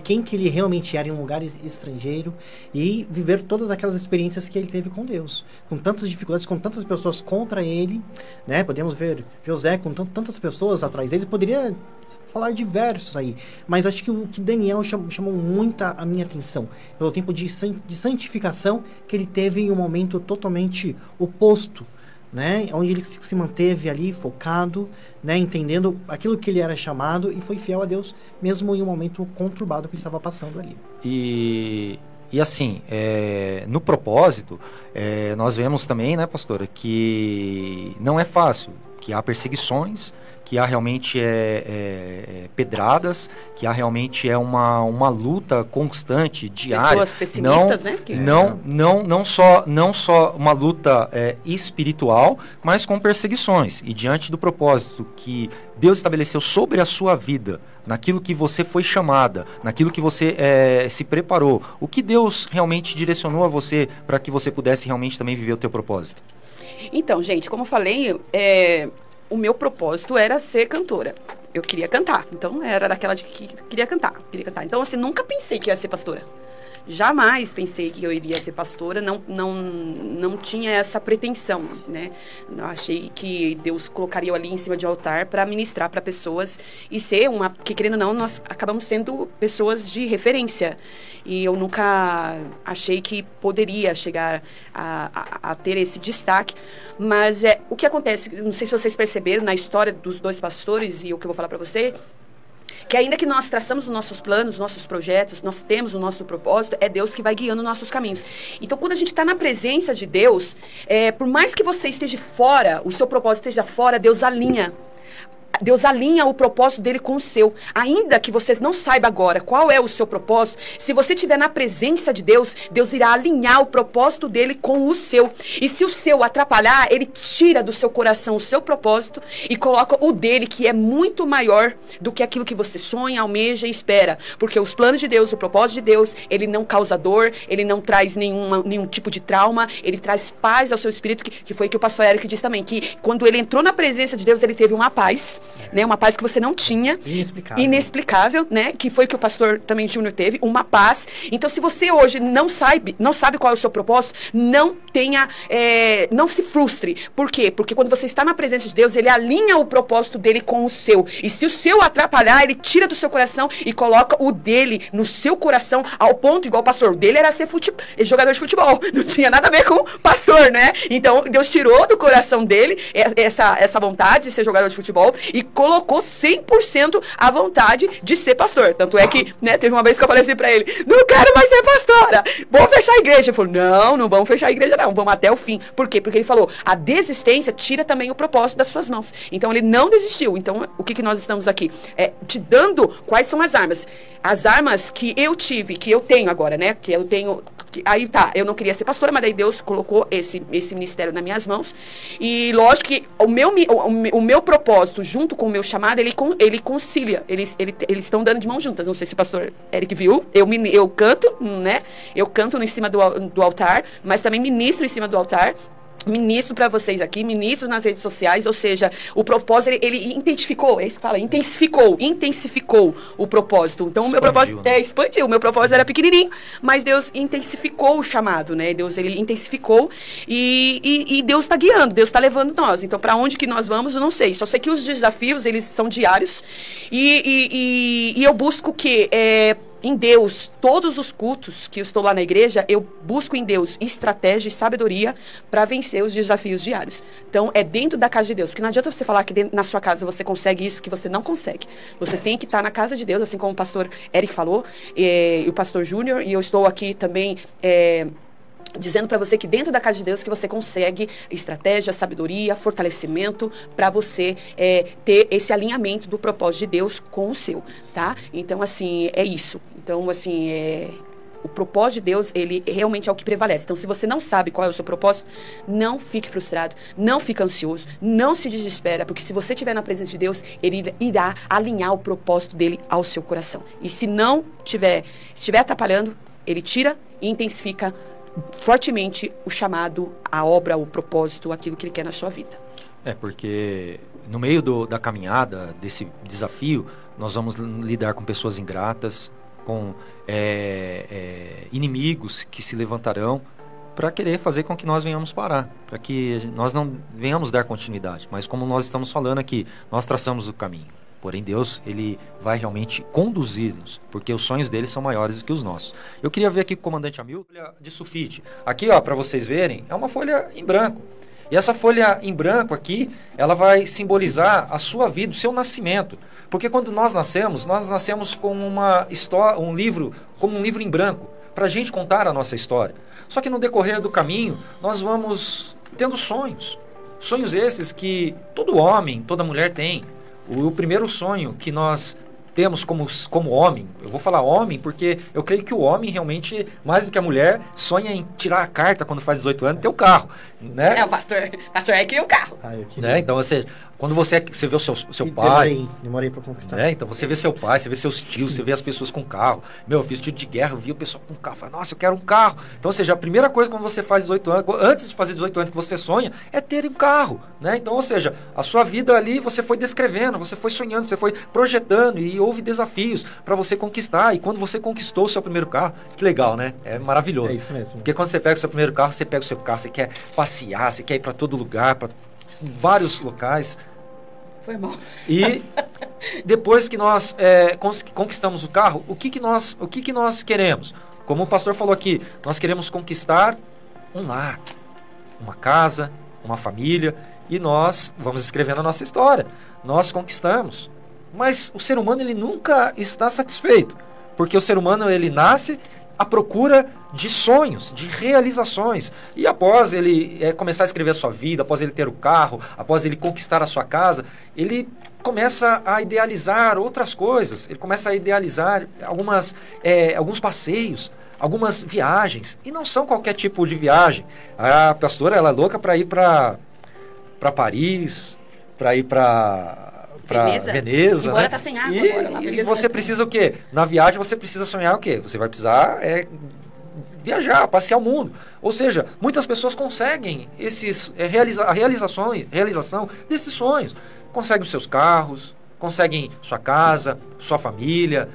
quem que ele realmente era em um lugar estrangeiro e viver todas aquelas experiências que ele teve com Deus. Com tantas dificuldades, com tantas pessoas contra ele, né? Podemos ver José com tantas pessoas atrás dele, poderia falar de versos aí, mas acho que o que Daniel chamou muito a minha atenção, pelo tempo de santificação que ele teve em um momento totalmente oposto, né, onde ele se manteve ali focado, né, entendendo aquilo que ele era chamado e foi fiel a Deus, mesmo em um momento conturbado que ele estava passando ali. E assim, no propósito, nós vemos também, né, pastora, que não é fácil. que há perseguições, que há realmente pedradas, que há realmente uma luta constante, diária. Pessoas pessimistas, né? Não só uma luta espiritual, mas com perseguições. E diante do propósito que Deus estabeleceu sobre a sua vida, naquilo que você foi chamada, naquilo que você se preparou, o que Deus realmente direcionou a você para que você pudesse realmente também viver o teu propósito? Então, gente, como eu falei, o meu propósito era ser cantora. Eu queria cantar. Então, era daquela de que queria cantar. Então, assim, nunca pensei que ia ser pastora. Jamais pensei que eu iria ser pastora, não tinha essa pretensão, né? Eu achei que Deus colocaria eu ali em cima de um altar para ministrar para pessoas e ser porque querendo ou não, nós acabamos sendo pessoas de referência. E eu nunca achei que poderia chegar a ter esse destaque. Mas o que acontece, não sei se vocês perceberam na história dos dois pastores e o que eu vou falar para você, que ainda que nós traçamos os nossos planos, os nossos projetos, nós temos o nosso propósito, é Deus que vai guiando os nossos caminhos. Então, quando a gente está na presença de Deus, por mais que você esteja fora, o seu propósito esteja fora, Deus alinha. Deus alinha o propósito dele com o seu. Ainda que você não saiba agora qual é o seu propósito, se você estiver na presença de Deus, Deus irá alinhar o propósito dele com o seu. E se o seu atrapalhar, ele tira do seu coração o seu propósito e coloca o dele, que é muito maior do que aquilo que você sonha, almeja e espera. Porque os planos de Deus, o propósito de Deus, ele não causa dor, ele não traz nenhum tipo de trauma, ele traz paz ao seu espírito, que foi o que o pastor Eric disse também, que quando ele entrou na presença de Deus, ele teve uma paz, né, uma paz que você não tinha, inexplicável, né, que foi o que o pastor também Júnior teve, uma paz. Então, se você hoje não sabe qual é o seu propósito, não se frustre. Por quê? Porque quando você está na presença de Deus, ele alinha o propósito dele com o seu. E se o seu atrapalhar, ele tira do seu coração e coloca o dele no seu coração, ao ponto, igual o pastor, o dele era ser jogador de futebol, não tinha nada a ver com pastor, né? Então, Deus tirou do coração dele essa vontade de ser jogador de futebol e colocou 100% a vontade de ser pastor. Tanto é que, né, teve uma vez que eu falei assim pra ele, não quero mais ser pastora, vamos fechar a igreja. Ele falou, não vamos fechar a igreja não, vamos até o fim. Por quê? Porque ele falou, a desistência tira também o propósito das suas mãos. Então ele não desistiu. Então o que nós estamos aqui? Te dando quais são as armas. As armas que eu tive, que eu tenho agora, né, que eu tenho... Aí tá, eu não queria ser pastora, mas daí Deus colocou esse ministério nas minhas mãos. E lógico que o meu propósito, junto com o meu chamado, ele concilia. Eles estão dando de mãos juntas. Não sei se o pastor Eric viu. Eu canto, né? Eu canto em cima do altar, mas também ministro em cima do altar. Ministro para vocês aqui, ministro nas redes sociais, ou seja, o propósito, ele intensificou, é isso que fala, intensificou o propósito. Então, o meu propósito expandiu, o meu propósito era pequenininho, mas Deus intensificou o chamado, né? Deus, ele intensificou e Deus está guiando, Deus está levando nós. Então, para onde que nós vamos, eu não sei. Só sei que os desafios, eles são diários e eu busco que... em Deus, todos os cultos que eu estou lá na igreja, eu busco em Deus estratégia e sabedoria para vencer os desafios diários. Então, é dentro da casa de Deus. Porque não adianta você falar que na sua casa você consegue isso, que você não consegue. Você tem que estar na casa de Deus, assim como o pastor Eric falou, e o pastor Júnior, e eu estou aqui também... dizendo para você que dentro da casa de Deus que você consegue estratégia, sabedoria, fortalecimento para você ter esse alinhamento do propósito de Deus com o seu, tá? Então, assim, é isso. Então, assim, o propósito de Deus, ele realmente é o que prevalece. Então, se você não sabe qual é o seu propósito, não fique frustrado, não fique ansioso, não se desespera, porque se você estiver na presença de Deus, ele irá alinhar o propósito dele ao seu coração. E se estiver atrapalhando, ele tira e intensifica fortemente o chamado, a obra, o propósito, aquilo que ele quer na sua vida. Porque no meio da caminhada, desse desafio, nós vamos lidar com pessoas ingratas, com inimigos que se levantarão para querer fazer com que nós venhamos parar, para que nós não venhamos dar continuidade. Mas como nós estamos falando aqui, nós traçamos o caminho. Porém, Deus, ele vai realmente conduzir-nos, porque os sonhos dele são maiores do que os nossos. Eu queria ver aqui com o comandante Hamilton, folha de sulfite. Aqui, ó, para vocês verem, é uma folha em branco. E essa folha em branco aqui, ela vai simbolizar a sua vida, o seu nascimento. Porque quando nós nascemos com uma história, um livro em branco, para a gente contar a nossa história. Só que no decorrer do caminho, nós vamos tendo sonhos. Sonhos esses que todo homem, toda mulher tem. O primeiro sonho que nós temos como homem, eu vou falar homem porque eu creio que o homem realmente, mais do que a mulher, sonha em tirar a carta quando faz 18 anos e ter o carro, né? O pastor é que queria o carro. Né? Então, quando você vê o seu pai... Demorei pra conquistar. Né? Então, você vê seu pai, você vê seus tios, você vê as pessoas com carro. Eu fiz tiro de guerra, eu vi o pessoal com carro, falei, nossa, eu quero um carro. Então, ou seja, a primeira coisa quando você faz 18 anos, antes de fazer 18 anos que você sonha, é ter um carro, né? Então, ou seja, a sua vida ali, você foi descrevendo, você foi sonhando, você foi projetando e houve desafios para você conquistar. E quando você conquistou o seu primeiro carro, que legal, né? É maravilhoso. É isso mesmo. Porque quando você pega o seu primeiro carro, você pega o seu carro, você quer passear, você quer ir para todo lugar, para vários locais. Foi mal. E depois que nós conquistamos o carro, o que nós queremos? Como o pastor falou aqui, nós queremos conquistar um lar, uma casa, uma família, e nós vamos escrevendo a nossa história. Nós conquistamos. Mas o ser humano, ele nunca está satisfeito, porque o ser humano, ele nasce à procura de sonhos, de realizações. E após ele começar a escrever a sua vida, após ele ter o carro, após ele conquistar a sua casa, ele começa a idealizar outras coisas. Ele começa a idealizar alguns passeios, algumas viagens. E não são qualquer tipo de viagem. A pastora, ela é louca para ir para Paris, para ir para Veneza, agora né? tá sem água agora, e você precisa o quê? Na viagem você precisa sonhar o quê? Você vai precisar viajar, passear o mundo. Ou seja, muitas pessoas conseguem a realização desses sonhos. Conseguem os seus carros, conseguem sua casa, sua família.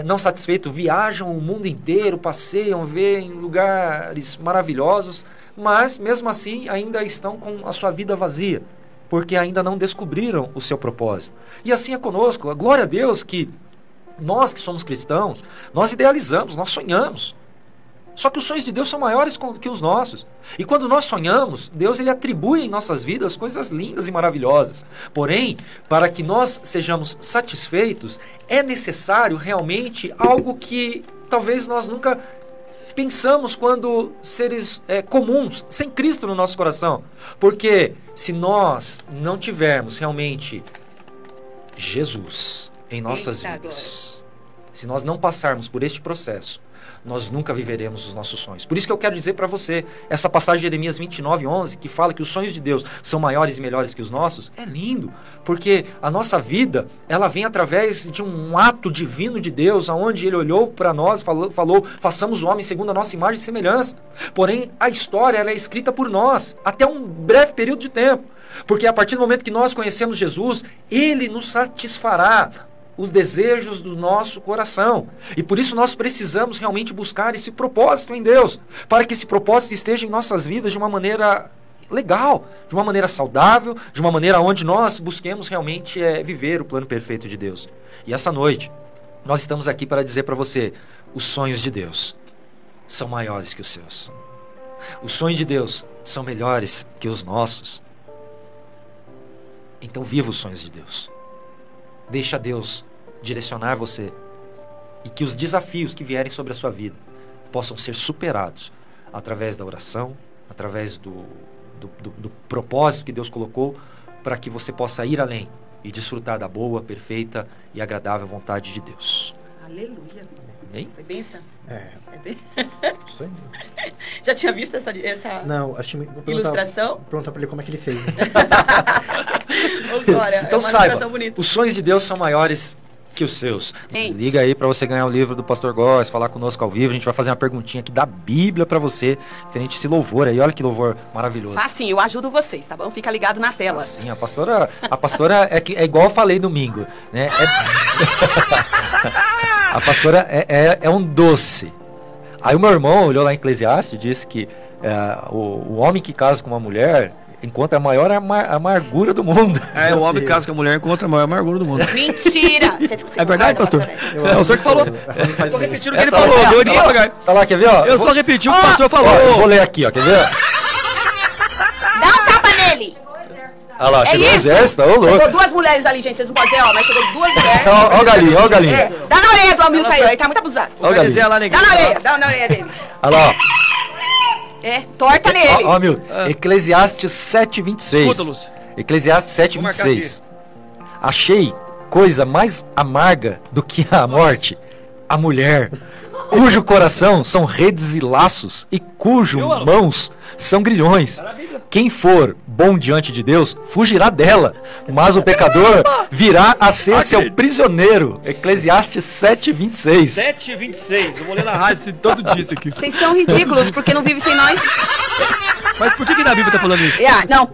Não satisfeito, viajam o mundo inteiro, passeiam, vêem lugares maravilhosos, mas mesmo assim ainda estão com a sua vida vazia, porque ainda não descobriram o seu propósito. E assim é conosco. A glória a Deus que nós que somos cristãos, nós idealizamos, nós sonhamos. Só que os sonhos de Deus são maiores que os nossos. E quando nós sonhamos, Deus ele atribui em nossas vidas coisas lindas e maravilhosas. Porém, para que nós sejamos satisfeitos, é necessário realmente algo que talvez nós nunca pensamos quando seres comuns, sem Cristo no nosso coração. Porque se nós não tivermos realmente Jesus em nossas vidas, se nós não passarmos por este processo, nós nunca viveremos os nossos sonhos. Por isso que eu quero dizer para você, essa passagem de Jeremias 29:11, que fala que os sonhos de Deus são maiores e melhores que os nossos, é lindo, porque a nossa vida, ela vem através de um ato divino de Deus, onde Ele olhou para nós e falou, façamos o homem segundo a nossa imagem e semelhança. Porém, a história ela é escrita por nós, até um breve período de tempo, porque a partir do momento que nós conhecemos Jesus, Ele nos satisfará os desejos do nosso coração. E por isso nós precisamos realmente buscar esse propósito em Deus, para que esse propósito esteja em nossas vidas de uma maneira legal, de uma maneira saudável, de uma maneira onde nós busquemos realmente viver o plano perfeito de Deus. E essa noite, nós estamos aqui para dizer para você, os sonhos de Deus são maiores que os seus. Os sonhos de Deus são melhores que os nossos. Então viva os sonhos de Deus. Deixa Deus direcionar você e que os desafios que vierem sobre a sua vida possam ser superados através da oração, através do propósito que Deus colocou para que você possa ir além e desfrutar da boa, perfeita e agradável vontade de Deus. Aleluia. Amém? Foi bênção? É bem... Isso aí. Já tinha visto essa Não, acho que ilustração? Perguntar para ele como é que ele fez. Glória, então saiba, os sonhos de Deus são maiores que os seus. Gente. Liga aí para você ganhar o livro do Pastor Góes, falar conosco ao vivo. A gente vai fazer uma perguntinha aqui da Bíblia para você, referente a esse louvor aí. Olha que louvor maravilhoso. Facinho, eu ajudo vocês, tá bom? Fica ligado na tela. Sim, a pastora é igual eu falei domingo, né? A pastora é um doce. Aí o meu irmão olhou lá em Eclesiastes e disse que o homem que casa com uma mulher encontra a maior amargura do mundo. O homem que casa com a mulher encontra a maior amargura do mundo. Mentira! É verdade, pastor? É o senhor que falou. Eu tô repetindo o que ele falou. Tá lá, quer ver? Ó? Eu só repeti o que o pastor falou. Eu vou ler aqui, ó, quer ver? Dá um tapa nele! Olha lá, chegou o exército, ô louco. Chegou duas mulheres ali, gente, vocês não podem ver, ó, mas chegou duas mulheres. Ó o galinho, ó o galinho. Dá na orelha do Hamilton aí, ó, ele tá muito abusado. Ó o galinho. Dá na orelha dele. Olha lá, ó. torta nele. Ó, Milton. Eclesiastes 7:26. Escuta, Lúcio. Eclesiastes 7:26. Achei coisa mais amarga do que a morte, a mulher, cujo coração são redes e laços, e cujo mãos são grilhões. Quem for bom diante de Deus, fugirá dela, mas o pecador virá a ser seu prisioneiro. Eclesiastes 7:26. 7:26. Eu vou ler na rádio todo dia isso aqui. Vocês são ridículos, porque não vivem sem nós. Mas por que na Bíblia tá falando isso? Não,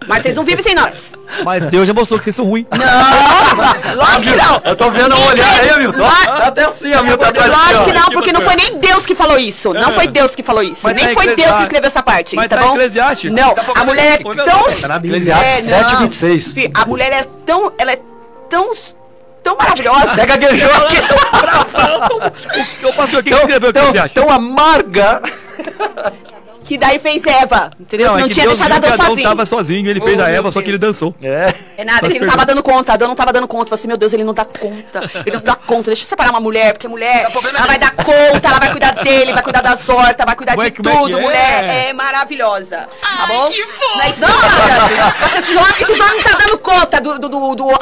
mas vocês não vivem sem nós. Mas Deus já mostrou que vocês são ruins. Não, lógico que não. Eu tô vendo o olhar aí, Milton. Tá até assim, Milton. Lógico que não, porque não foi nem Deus que falou isso. Não foi Deus que falou isso. Nem foi Deus que escreveu essa parte, tá bom? Eclesiastes? Não, a mulher é tão... Eclesiastes 7:26. A mulher é tão... Ela é tão maravilhosa. Você gaguejou aqui. O pastor aqui escreveu o Eclesiastes. Tão amarga. Que daí fez Eva, entendeu? Não, Não tinha deixado Adão sozinho. Tava sozinho, ele fez a Eva, só que ele dançou. É nada, ele não tava dando conta, Adão não tava dando conta. Falei assim, meu Deus, ele não dá conta. Ele não dá conta, deixa eu separar uma mulher, porque a mulher, ela vai dar conta, ela vai cuidar dele, vai cuidar das hortas, vai cuidar de tudo. Mulher é maravilhosa, tá bom? Não é isso não, esses homens não tá dando conta do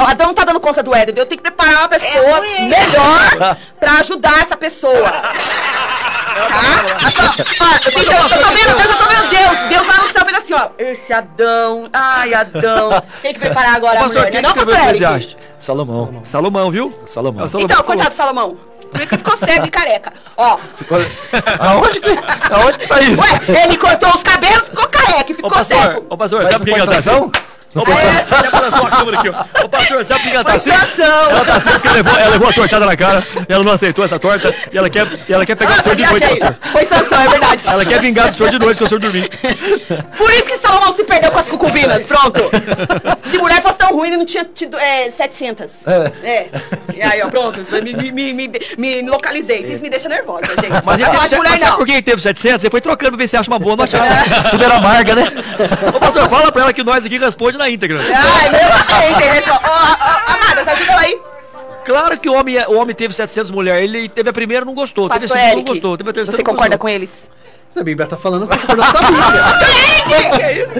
Adão não tá dando conta do Éden. Eu tenho que preparar uma pessoa melhor pra ajudar essa pessoa. Eu já tô vendo Deus lá no céu vendo assim, ó. Esse Adão, ai Adão. Tem que preparar agora a mulher, não, pastor Eclesiastes? Salomão. Salomão, viu? Salomão. Então, coitado do Salomão. Por isso que ficou cego e careca. Ó. Aonde que tá isso? Ué, ele cortou os cabelos, ficou careca e ficou cego. Ô, pastor, sabe por que ela tá assim? Ô, pastor, sabe por que ela tá assim? Ela tá assim porque ela levou a tortada na cara, ela não aceitou essa torta e ela quer pegar o senhor de noite, pastor. Foi Sansão, é verdade. Ela quer vingar do senhor de noite, que o senhor dormir. Por isso que Salomão se perdeu com as concubinas, pronto. Se mulher fosse tão ruim, ele não tinha tido 700. E aí, ó, pronto, me localizei. Vocês me deixam nervosa, gente. Mas sabe por que ele teve 700? Ele foi trocando pra ver se acha uma boa, não achava. Tudo era amarga, né? Ô, pastor, fala pra ela que nós aqui responde na íntegra. Ai, meu amadas, ajuda aí. Claro que o homem teve 700 mulheres, ele teve a primeira e não gostou, teve a segunda não gostou, teve a terceira não gostou. Você concorda com eles? Se a Bíblia tá falando, tá concordando com a Bíblia. Que é isso?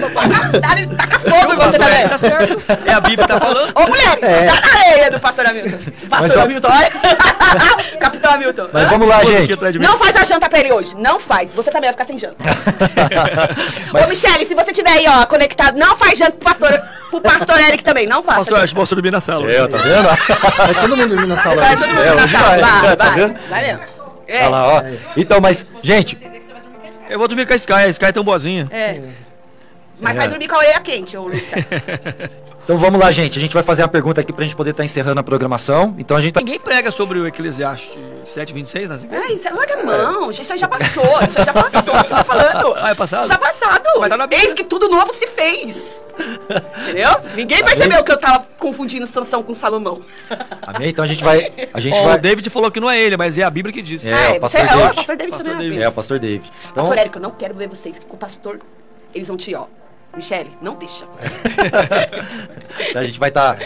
Taca fogo em você também. Tá certo. É a Bíblia que tá falando. Ô, mulheres, tá na areia do pastor Hamilton. Pastor Hamilton, olha. Capitão Hamilton. Mas vamos lá, gente. Não faz a janta pra ele hoje. Não faz. Você também vai ficar sem janta. Ô, Michele, se você tiver aí, ó, conectado, não faz janta pro pastor Eric também. Não faça. Pastor, acho que você dormir na sala. Tá vendo? Vai todo mundo dormir na sala. Vai todo mundo na sala. Vai mesmo. Olha lá, ó. Então, mas, gente... Eu vou dormir com a Sky é tão boazinha. Mas vai dormir com a orelha quente, ô Lúcia. Então vamos lá, gente. A gente vai fazer uma pergunta aqui pra gente poder estar encerrando a programação. Então a gente Ninguém prega sobre o Eclesiastes 7:26, né? Isso larga a mão. Isso aí já passou. Isso aí já passou. Você tá falando? É passado? Já passado. Mas tá na Bíblia. Eis que tudo novo se fez. Entendeu? Ninguém percebeu que eu tava confundindo Sansão com Salomão. Amém? Então a gente vai... O David falou que não é ele, mas é a Bíblia que diz. O pastor David. O pastor David também É, o pastor David. Então... Pastor Érico, eu não quero ver vocês com o pastor. Eles vão te, ó. Michele, não deixa. A gente vai estar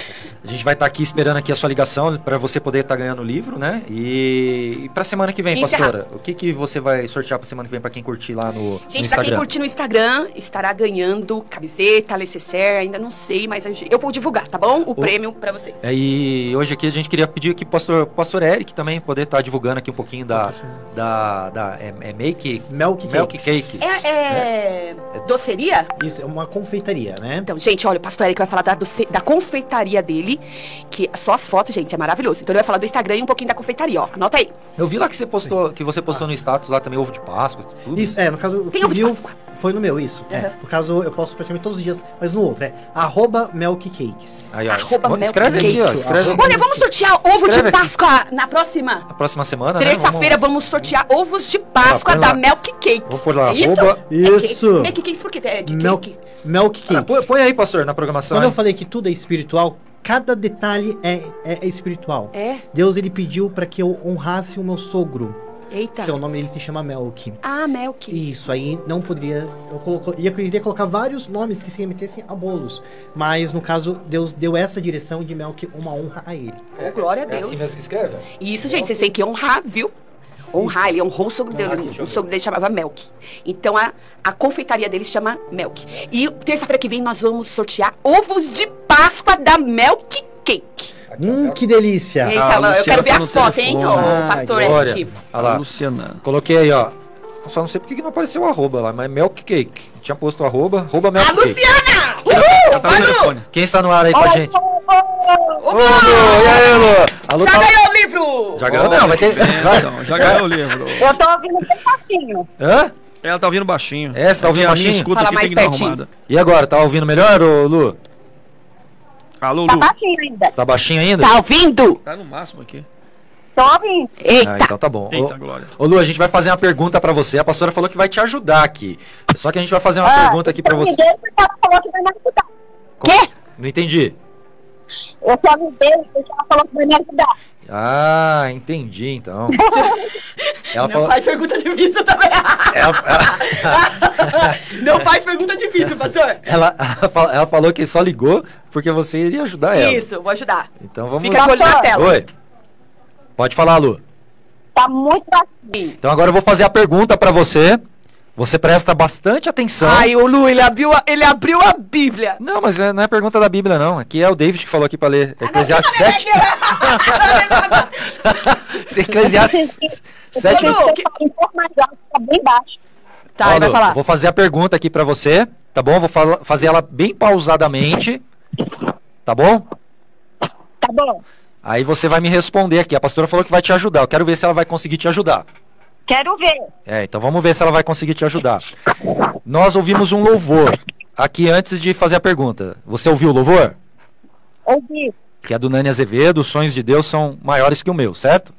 aqui esperando aqui a sua ligação para você poder estar ganhando o livro, né? E para semana que vem, pastora, o que você vai sortear para semana que vem para quem curtir lá no Gente, Instagram? Pra quem curtir no Instagram, estará ganhando camiseta, necessaire, ainda não sei, mas eu vou divulgar, tá bom? O prêmio para vocês. E hoje aqui a gente queria pedir aqui pro pastor Eric também poder estar divulgando aqui um pouquinho da Milk Cakes. É doceria? Isso, é uma confeitaria, né? Então, gente, olha, o pastor Eric vai falar da confeitaria dele, que só as fotos, gente, é maravilhoso. Então ele vai falar do Instagram e um pouquinho da confeitaria, ó. Anota aí. Eu vi lá que você postou no status lá também ovo de Páscoa, tudo. Isso, no caso, o que viu foi no meu, isso. No caso, eu posto praticamente todos os dias, mas no outro, @milkcakes. Aí, ó, escreve aqui, ó. Olha, vamos sortear ovo de Páscoa na próxima semana, né? Terça-feira vamos sortear ovos de Páscoa da Milk Cakes. Vamos pôr lá, Isso. Milk Cakes por quê? Milk Cakes. Põe aí, pastor, na programação. Quando eu falei que tudo é espiritual, cada detalhe é espiritual. Deus, ele pediu para que eu honrasse o meu sogro. Eita. Que o nome dele se chama Melk. Ah, Melk. Isso, aí não poderia... Eu queria colocar vários nomes que se remetessem a bolos. Mas, no caso, Deus deu essa direção de Melk, uma honra a ele. Oh, glória a Deus. É assim mesmo que escreve? Isso, gente, vocês têm que honrar, viu? Honrar, ele honrou o sogro dele. O sogro dele chamava Melk. Então a confeitaria dele chama Melk. E terça-feira que vem nós vamos sortear ovos de Páscoa da Melk Cake. Que delícia. Eita, eu quero ver as fotos, hein, ô pastor Glória. Eric. Olha lá. Luciana. Coloquei aí, ó. Eu só não sei porque que não apareceu o arroba lá, mas Milk Cake. Tinha posto o arroba Milk A Cake. Luciana! Ela tá no telefone. Quem está no ar aí com a gente? Ô, Ô, Lu, e aí, Lu? A Lu já tá- ganhou o livro! Já ganhou? Não, vai ter... vai. Então, já ganhou o livro. Eu tô ouvindo bem baixinho. Hã? Ela tá ouvindo baixinho. É, você tá ouvindo Aqui, a minha baixinho? escuta Fala aqui mais tem que dar pertinho. arrumada. E agora, tá ouvindo melhor, ô, Lu? Alô, Tá Lu. baixinho ainda. Tá baixinho ainda? Tá ouvindo? Tá no máximo aqui. Tô ouvindo. Eita! Ah, então tá bom. Eita, Glória. Ô, Lu, a gente vai fazer uma pergunta pra você. A pastora falou que vai te ajudar aqui. Só que a gente vai fazer uma pergunta aqui pra você. Eu porque ela falou que vai me ajudar. Quê? Não entendi. Eu só me dei porque ela falou que vai me ajudar. Ah, entendi, então. Ela Não falou... faz pergunta difícil também. Não faz pergunta difícil, pastor. Ela falou que só ligou porque você iria ajudar ela. Isso, vou ajudar. Então vamos Fica de olho na tela. Oi. Pode falar, Lu. Tá muito baixinho. Então agora eu vou fazer a pergunta pra você. Você presta bastante atenção. Ai, o Lu, ele abriu a Bíblia. Não, mas não é pergunta da Bíblia, não. Aqui é o David que falou aqui pra ler. Eclesiastes 7. Eclesiastes 7. Lu, Um pouco mais alto, tá bem baixo. Tá, Ó, ele vai Lu, falar. Vou fazer a pergunta aqui pra você, tá bom? Vou fazer ela bem pausadamente, tá bom? Tá bom. Aí você vai me responder aqui. A pastora falou que vai te ajudar. Eu quero ver se ela vai conseguir te ajudar. Quero ver. Então vamos ver se ela vai conseguir te ajudar. Nós ouvimos um louvor aqui antes de fazer a pergunta. Você ouviu o louvor? Ouvi. Que é do Nani Azevedo, os sonhos de Deus são maiores que o meu, certo?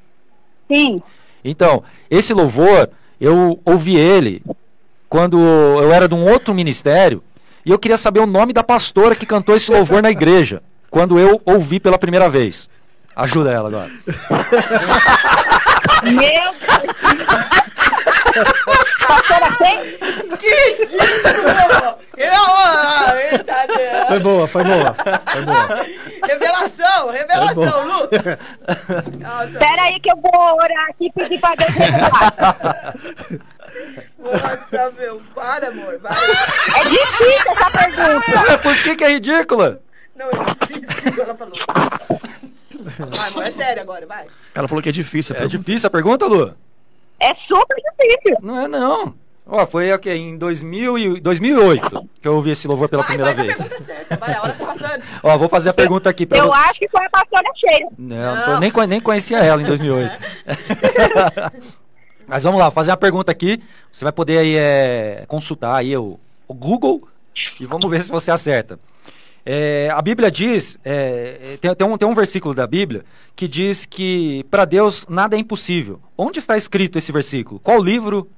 Sim. Então, esse louvor, eu ouvi ele quando eu era de um outro ministério e eu queria saber o nome da pastora que cantou esse louvor na igreja, quando eu ouvi pela primeira vez. Ajuda ela agora. Meu Deus. Pastora, quem? Que ridículo! Eita Deus! Foi boa, foi boa. Foi boa. Revelação, Lu! Pera aí que eu vou orar aqui e pedir pra Deus revelar. Nossa, meu, para, amor, vai. É difícil essa pergunta. Por que é ridícula? Não, é difícil, ela falou. Vai, amor, é sério agora, vai. Ela falou que é difícil. É difícil a pergunta, Lu? É super difícil. Não é não. Ó, foi o quê? Em 2008 que eu ouvi esse louvor pela primeira vai, vez. a pergunta certa, vai, a hora tá passando. Ó, vou fazer a pergunta aqui pra Eu você. acho que foi a pastora cheia. Não, nem conhecia ela em 2008. Mas vamos lá, vou fazer uma pergunta aqui. Você vai poder aí consultar aí o Google e vamos ver se você acerta. A Bíblia diz, tem um versículo da Bíblia que diz que para Deus nada é impossível. Onde está escrito esse versículo? Qual livro,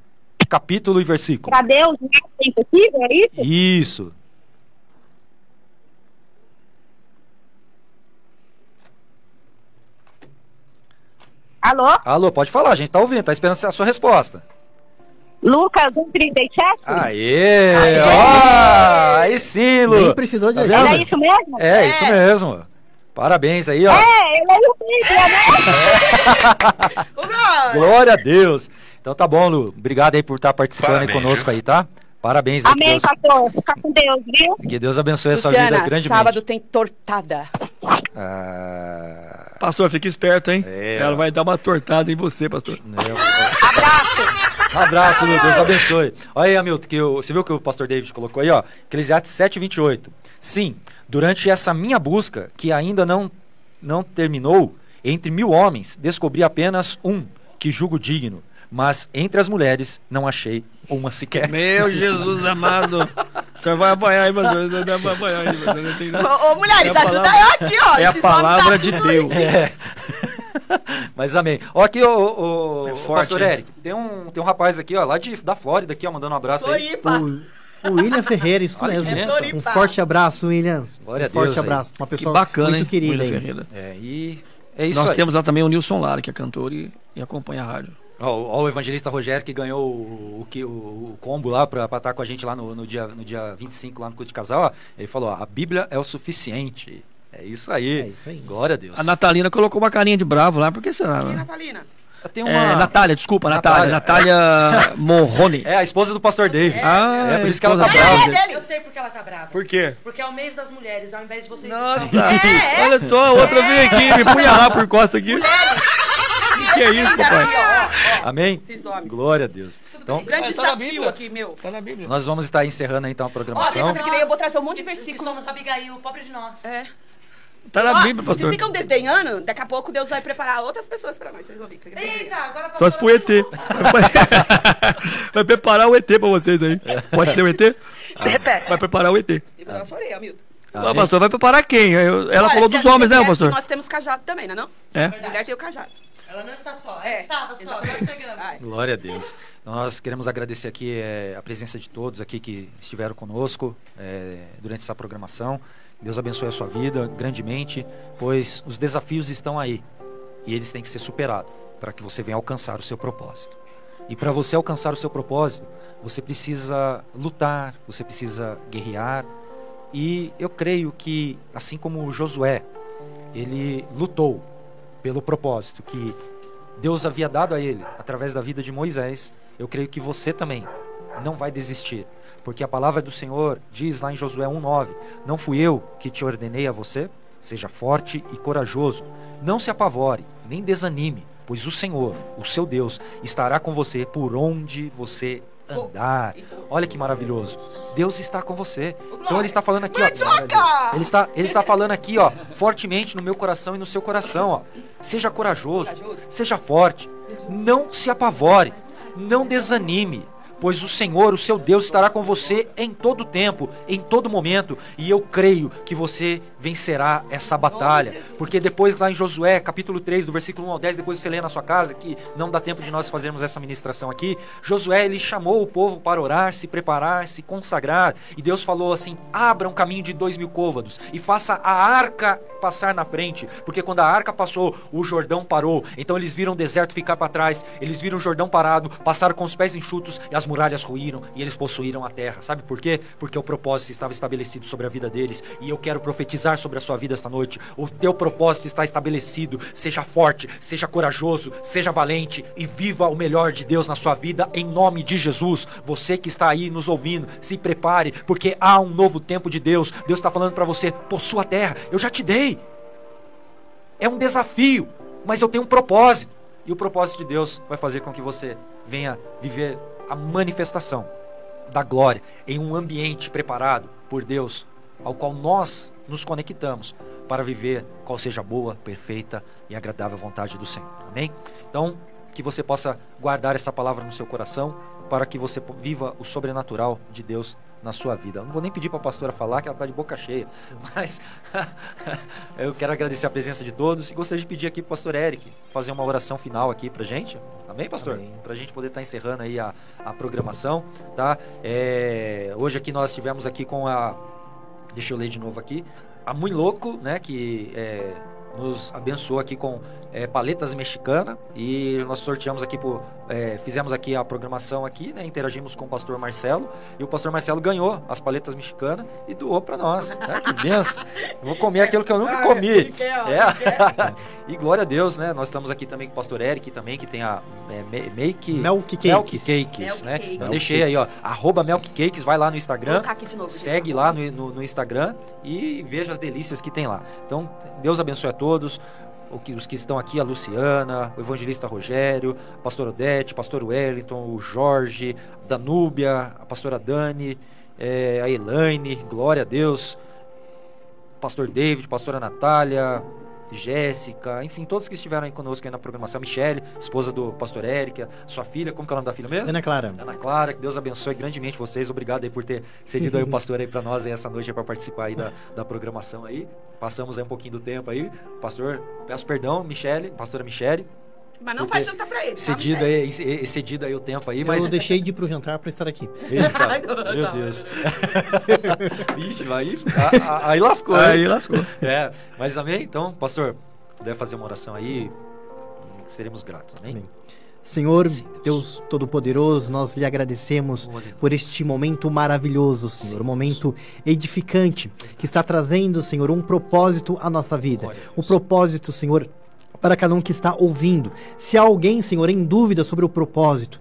capítulo e versículo? Pra Deus não é impossível, é isso? Isso. Alô? Alô, pode falar, a gente tá ouvindo, tá esperando a sua resposta. Lucas 1,37? Aê! Ó, aí sim, Lu. Nem precisou de Tá ajuda. vendo? Era isso mesmo? É, isso mesmo. Parabéns aí, ó. Eu leio Bíblia, né? Glória a Deus. Então tá bom, Lu. Obrigado aí por estar participando aí conosco aí, tá? Parabéns aí. Amém, pastor. Fica com Deus, viu? Que Deus abençoe a sua vida Luciana, grandemente. sábado tem tortada. Pastor, fique esperto, hein? É, Ela ó. vai dar uma tortada em você, pastor. Abraço, Lu. Deus abençoe. Olha aí, Hamilton, você viu que o pastor David colocou aí, ó? Eclesiastes 7:28. Sim, durante essa minha busca, que ainda não terminou, entre 1000 homens, descobri apenas um que julgo digno. Mas entre as mulheres não achei uma sequer. Meu Jesus amado. O senhor vai apanhar aí, pastor. O senhor vai apanhar aí, pastor. Não tem nada. Ô, mulheres, É a ajuda palavra- eu aqui, ó. É a Esses palavra homens de tá Deus. Mas amém. Ó, aqui, o É forte, pastor hein? Eric, tem um rapaz aqui, ó, lá da Flórida, aqui, ó, mandando um abraço aí. Floripa. O William Ferreira, isso Olha que mesmo. bênção. Um forte abraço, William. Glória a Um forte Deus aí. abraço. Uma Que pessoa bacana, muito hein? querida William aí. Ferreira. E é isso Nós aí. temos lá também o Nilson Lara, que é cantor e acompanha a rádio. Ó, o evangelista Rogério que ganhou o combo lá pra estar com a gente lá no dia 25, lá no culto de casal, ó, ele falou, ó, a Bíblia é o suficiente. É isso aí. É isso aí. Glória a Deus. A Natalina colocou uma carinha de bravo lá, por que será? E Né? Natalina? Tem uma... Natália, desculpa, Natália Morrone. É, a esposa do pastor David. Ah, por isso que ela tá esposa brava. dele. Eu sei porque ela tá brava. Por quê? Porque é o mês das mulheres, ao invés de vocês... Nossa, olha só, a outra veio aqui, me punhalar por costa aqui. O que é isso, papai? Amém? Esses homens. Glória a Deus. Então, Grande Tá na desafio Bíblia. aqui, meu. Tá na Bíblia. nós vamos estar encerrando aí então a Ó, programação. semana que vem eu vou trazer um monte de Que versículo. somos Abigail, pobre de nós. É. Tá na Ó, Bíblia, pastor. vocês ficam desdenhando, daqui a pouco Deus vai preparar outras pessoas pra nós, vocês vão ver. Eita, agora... Só se for ET. Vai preparar o ET pra vocês aí. Pode ser o ET? Repete. Vai preparar o ET. Eu vou dar uma orelha, Milton. Ah, pastor, vai preparar quem? Ela Olha, falou se dos a homens, né, mulher- pastor? Nós temos cajado também, não é não? É. A mulher tem o cajado. Ela não está só. É, Estava só, agora chegamos. Ai. Glória a Deus. Nós queremos agradecer aqui a presença de todos aqui que estiveram conosco durante essa programação. Deus abençoe a sua vida grandemente, pois os desafios estão aí e eles têm que ser superados para que você venha alcançar o seu propósito. E para você alcançar o seu propósito, você precisa lutar, você precisa guerrear. E eu creio que, assim como Josué, ele lutou pelo propósito que Deus havia dado a ele através da vida de Moisés, eu creio que você também não vai desistir. Porque a palavra do Senhor diz lá em Josué 1:9: não fui eu que te ordenei a você? Seja forte e corajoso. Não se apavore, nem desanime, pois o Senhor, o seu Deus, estará com você por onde você andar. Olha que maravilhoso. Deus está com você. Então ele está falando aqui, ó. Ele está falando aqui, ó, fortemente no meu coração e no seu coração, ó. Seja corajoso, seja forte. Não se apavore, não desanime, pois o Senhor, o seu Deus, estará com você em todo tempo, em todo momento. E eu creio que você vencerá essa batalha. Porque depois lá em Josué, capítulo 3, do versículo 1 ao 10, depois você lê na sua casa, que não dá tempo de nós fazermos essa ministração aqui, Josué, ele chamou o povo para orar, se preparar, se consagrar. E Deus falou assim: abra um caminho de 2.000 côvados e faça a arca passar na frente. Porque quando a arca passou, o Jordão parou. Então eles viram o deserto ficar para trás, eles viram o Jordão parado, passaram com os pés enxutos e as muralhas ruíram e eles possuíram a terra. Sabe por quê? Porque o propósito estava estabelecido sobre a vida deles. E eu quero profetizar sobre a sua vida esta noite. O teu propósito está estabelecido. Seja forte, seja corajoso, seja valente e viva o melhor de Deus na sua vida, em nome de Jesus. Você que está aí nos ouvindo, se prepare, porque há um novo tempo de Deus. Deus está falando para você: possua a terra, eu já te dei. É um desafio, mas eu tenho um propósito. E o propósito de Deus vai fazer com que você venha viver a manifestação da glória em um ambiente preparado por Deus, ao qual nós nos conectamos para viver qual seja a boa, perfeita e agradável vontade do Senhor. Amém? Então, que você possa guardar essa palavra no seu coração, para que você viva o sobrenatural de Deus na sua vida. Eu não vou nem pedir para a pastora falar, que ela está de boca cheia, mas eu quero agradecer a presença de todos e gostaria de pedir aqui para o pastor Eric fazer uma oração final aqui para a gente. Amém, pastor? Para a gente poder estar encerrando aí a programação, tá? Hoje aqui nós estivemos aqui com a... Deixa eu ler de novo aqui. A Muito Louco, né, que nos abençoou aqui com paletas mexicanas, e nós sorteamos aqui fizemos aqui a programação aqui, né, interagimos com o pastor Marcelo, e o pastor Marcelo ganhou as paletas mexicanas e doou para nós, né? Que benção. Eu vou comer aquilo que eu nunca comi. E glória a Deus, né? Nós estamos aqui também com o pastor Eric também, que tem a Milk Cakes, né? Eu deixei aí, ó, @MilkCakes, vai lá no Instagram, segue lá no Instagram e veja as delícias que tem lá. Então, Deus abençoe a todos. Os que estão aqui, a Luciana, o evangelista Rogério, a pastora Odete, o pastor Wellington, o Jorge, a Danúbia, a pastora Dani, a Elaine, glória a Deus, o pastor David, a pastora Natália, Jéssica, enfim, todos que estiveram aí conosco aí na programação, Michele, esposa do pastor Eric, sua filha, como que é o nome da filha mesmo? Ana Clara. Ana Clara, que Deus abençoe grandemente vocês, obrigado aí por ter cedido aí o pastor aí pra nós aí essa noite para participar aí da programação aí, passamos aí um pouquinho do tempo aí, pastor, peço perdão, pastora Michele, mas não faz jantar pra ele. Cedido aí o tempo aí, mas... Eu deixei de ir pro jantar pra estar aqui. Eita, meu Deus. Vixe, aí lascou. Aí lascou. Mas amém? Então, pastor, puder fazer uma oração aí, seremos gratos. Amém? Senhor, Deus Todo-Poderoso, nós lhe agradecemos por este momento maravilhoso, Senhor, um momento edificante, que está trazendo, Senhor, um propósito à nossa vida. Um propósito, Senhor, para cada um que está ouvindo. Se há alguém, Senhor, em dúvida sobre o propósito,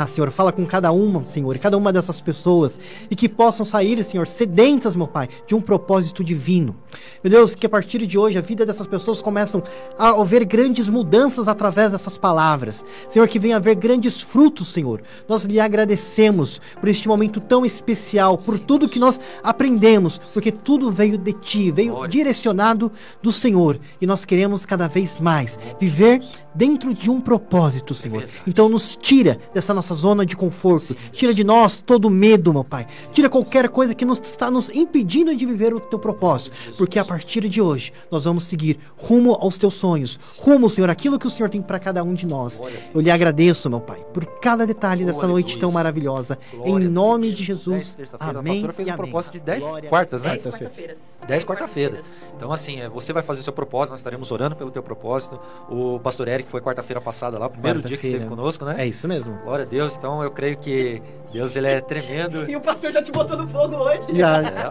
Senhor, fala com cada uma, Senhor, cada uma dessas pessoas, e que possam sair, Senhor, sedentas, meu Pai, de um propósito divino. Meu Deus, que a partir de hoje a vida dessas pessoas começam a haver grandes mudanças através dessas palavras. Senhor, que venha haver grandes frutos, Senhor. Nós lhe agradecemos por este momento tão especial, por tudo que nós aprendemos, porque tudo veio de Ti, veio direcionado do Senhor, e nós queremos cada vez mais viver dentro de um propósito, Senhor. Então nos tira dessa nossa zona de conforto, tira de nós todo medo, meu Pai, tira qualquer coisa que está nos impedindo de viver o Teu propósito, porque a partir de hoje nós vamos seguir rumo aos Teus sonhos, rumo, Senhor, aquilo que o Senhor tem para cada um de nós. Eu lhe agradeço, meu Pai, por cada detalhe dessa noite tão maravilhosa, em nome de Jesus, amém. A pastora fez um propósito de 10 Glória. quartas, né? 10 quarta-feiras. 10 quarta-feiras. Então, assim, você vai fazer o seu propósito, nós estaremos orando pelo teu propósito. O pastor Eric foi quarta-feira passada lá, o primeiro dia que esteve conosco, né? É isso mesmo. Glória a Deus. Então, eu creio que Deus, ele é tremendo. E o pastor já te botou no fogo hoje.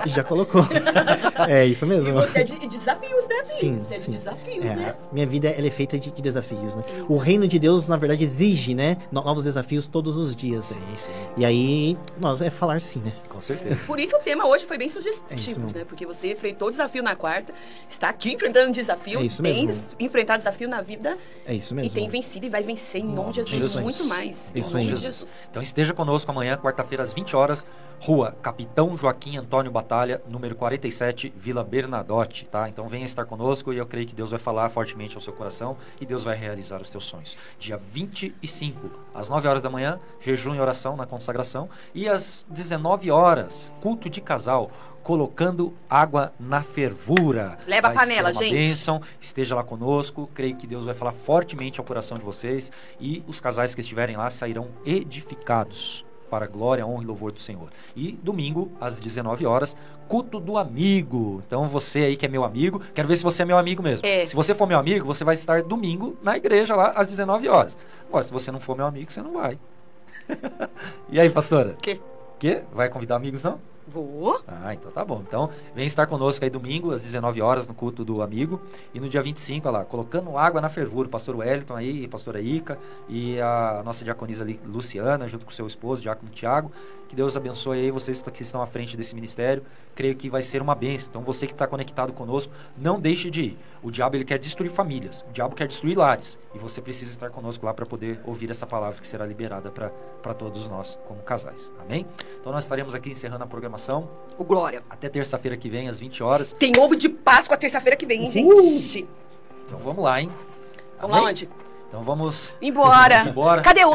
Já colocou. É isso E mesmo. você é de desafios, né, filho? Sim, Você é de sim. desafios, né? Minha vida ela é feita de desafios, né? O reino de Deus, na verdade, exige, né, novos desafios todos os dias. Né? Sim. E aí, nós é falar sim, né? Com certeza. Por isso o tema hoje foi bem É isso sugestivo, mesmo. né? Porque você enfrentou o desafio na quarta, está aqui enfrentando um desafio, É isso tem mesmo. enfrentado desafio na vida É isso e mesmo. tem vencido e vai vencer em nome de Jesus Jesus. muito mais. Isso em nome aí. de Jesus. Então esteja conosco amanhã, quarta-feira, às 20 horas, Rua Capitão Joaquim Antônio Batalha, número 47, Vila Bernadotte, tá? Então venha estar conosco e eu creio que Deus vai falar fortemente ao seu coração e Deus vai realizar os teus sonhos. Dia 25, às 9 horas da manhã, jejum e oração na consagração, e às 19 horas, culto de casal, colocando água na fervura. Leva a Vai panela, ser uma gente. bênção, esteja lá conosco, creio que Deus vai falar fortemente ao coração de vocês e os casais que estiverem lá sairão edificados para a glória, honra e louvor do Senhor. E domingo, às 19 horas, culto do amigo. Então você aí que é meu amigo, quero ver se você é meu amigo mesmo. É. Se você for meu amigo, você vai estar domingo na igreja lá às 19 horas. Agora, se você não for meu amigo, você não vai. E aí, pastora? Quê? Que? Vai convidar amigos, não? Vou. Então tá bom. Então, vem estar conosco aí domingo, às 19 horas, no culto do amigo. E no dia 25, olha lá, colocando água na fervura, o pastor Wellington aí, a pastora Ica e a nossa diaconisa ali, Luciana, junto com o seu esposo, diácono Tiago. Que Deus abençoe aí vocês que estão à frente desse ministério. Creio que vai ser uma bênção. Então, você que está conectado conosco, não deixe de ir. O diabo, ele quer destruir famílias. O diabo quer destruir lares. E você precisa estar conosco lá para poder ouvir essa palavra que será liberada para todos nós, como casais. Amém? Então, nós estaremos aqui encerrando a programação. O Glória. Até terça-feira que vem, às 20 horas. Tem ovo de Páscoa terça-feira que vem, hein, gente? Então vamos lá, hein? Vamos lá Amém? onde? Então vamos Embora. embora. Cadê o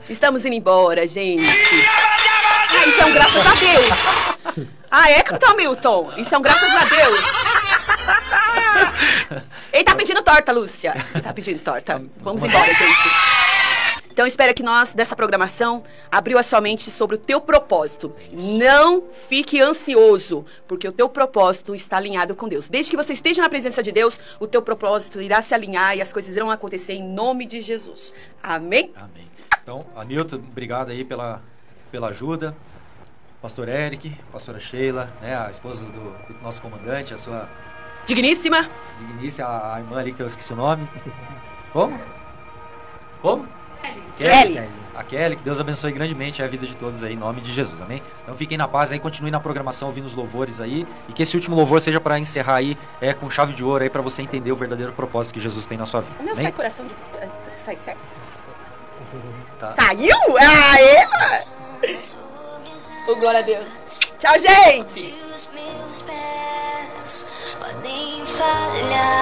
Estamos indo embora, gente. Isso é um graças a Deus. É, Capitão Milton? Isso é um graças a Deus. Ele tá pedindo torta, Lúcia. Ele tá pedindo torta. Vamos embora, gente. Então, espero que nós, dessa programação, abriu a sua mente sobre o teu propósito. Não fique ansioso, porque o teu propósito está alinhado com Deus. Desde que você esteja na presença de Deus, o teu propósito irá se alinhar e as coisas irão acontecer em nome de Jesus. Amém? Amém. Então, Anilton, obrigado aí pela ajuda. Pastor Eric, pastora Sheila, né, a esposa do nosso comandante, a sua Digníssima. digníssima, a irmã ali que eu esqueci o nome. Como? Kelly. A Kelly, que Deus abençoe grandemente a vida de todos aí, em nome de Jesus, amém? Então fiquem na paz aí, continuem na programação ouvindo os louvores aí, e que esse último louvor seja para encerrar aí, com chave de ouro aí, para você entender o verdadeiro propósito que Jesus tem na sua vida, O meu amém? sai coração de... Sai certo? Tá. Saiu? Aê! Oh, glória a Deus. Tchau, gente! Os meus pés podem falhar.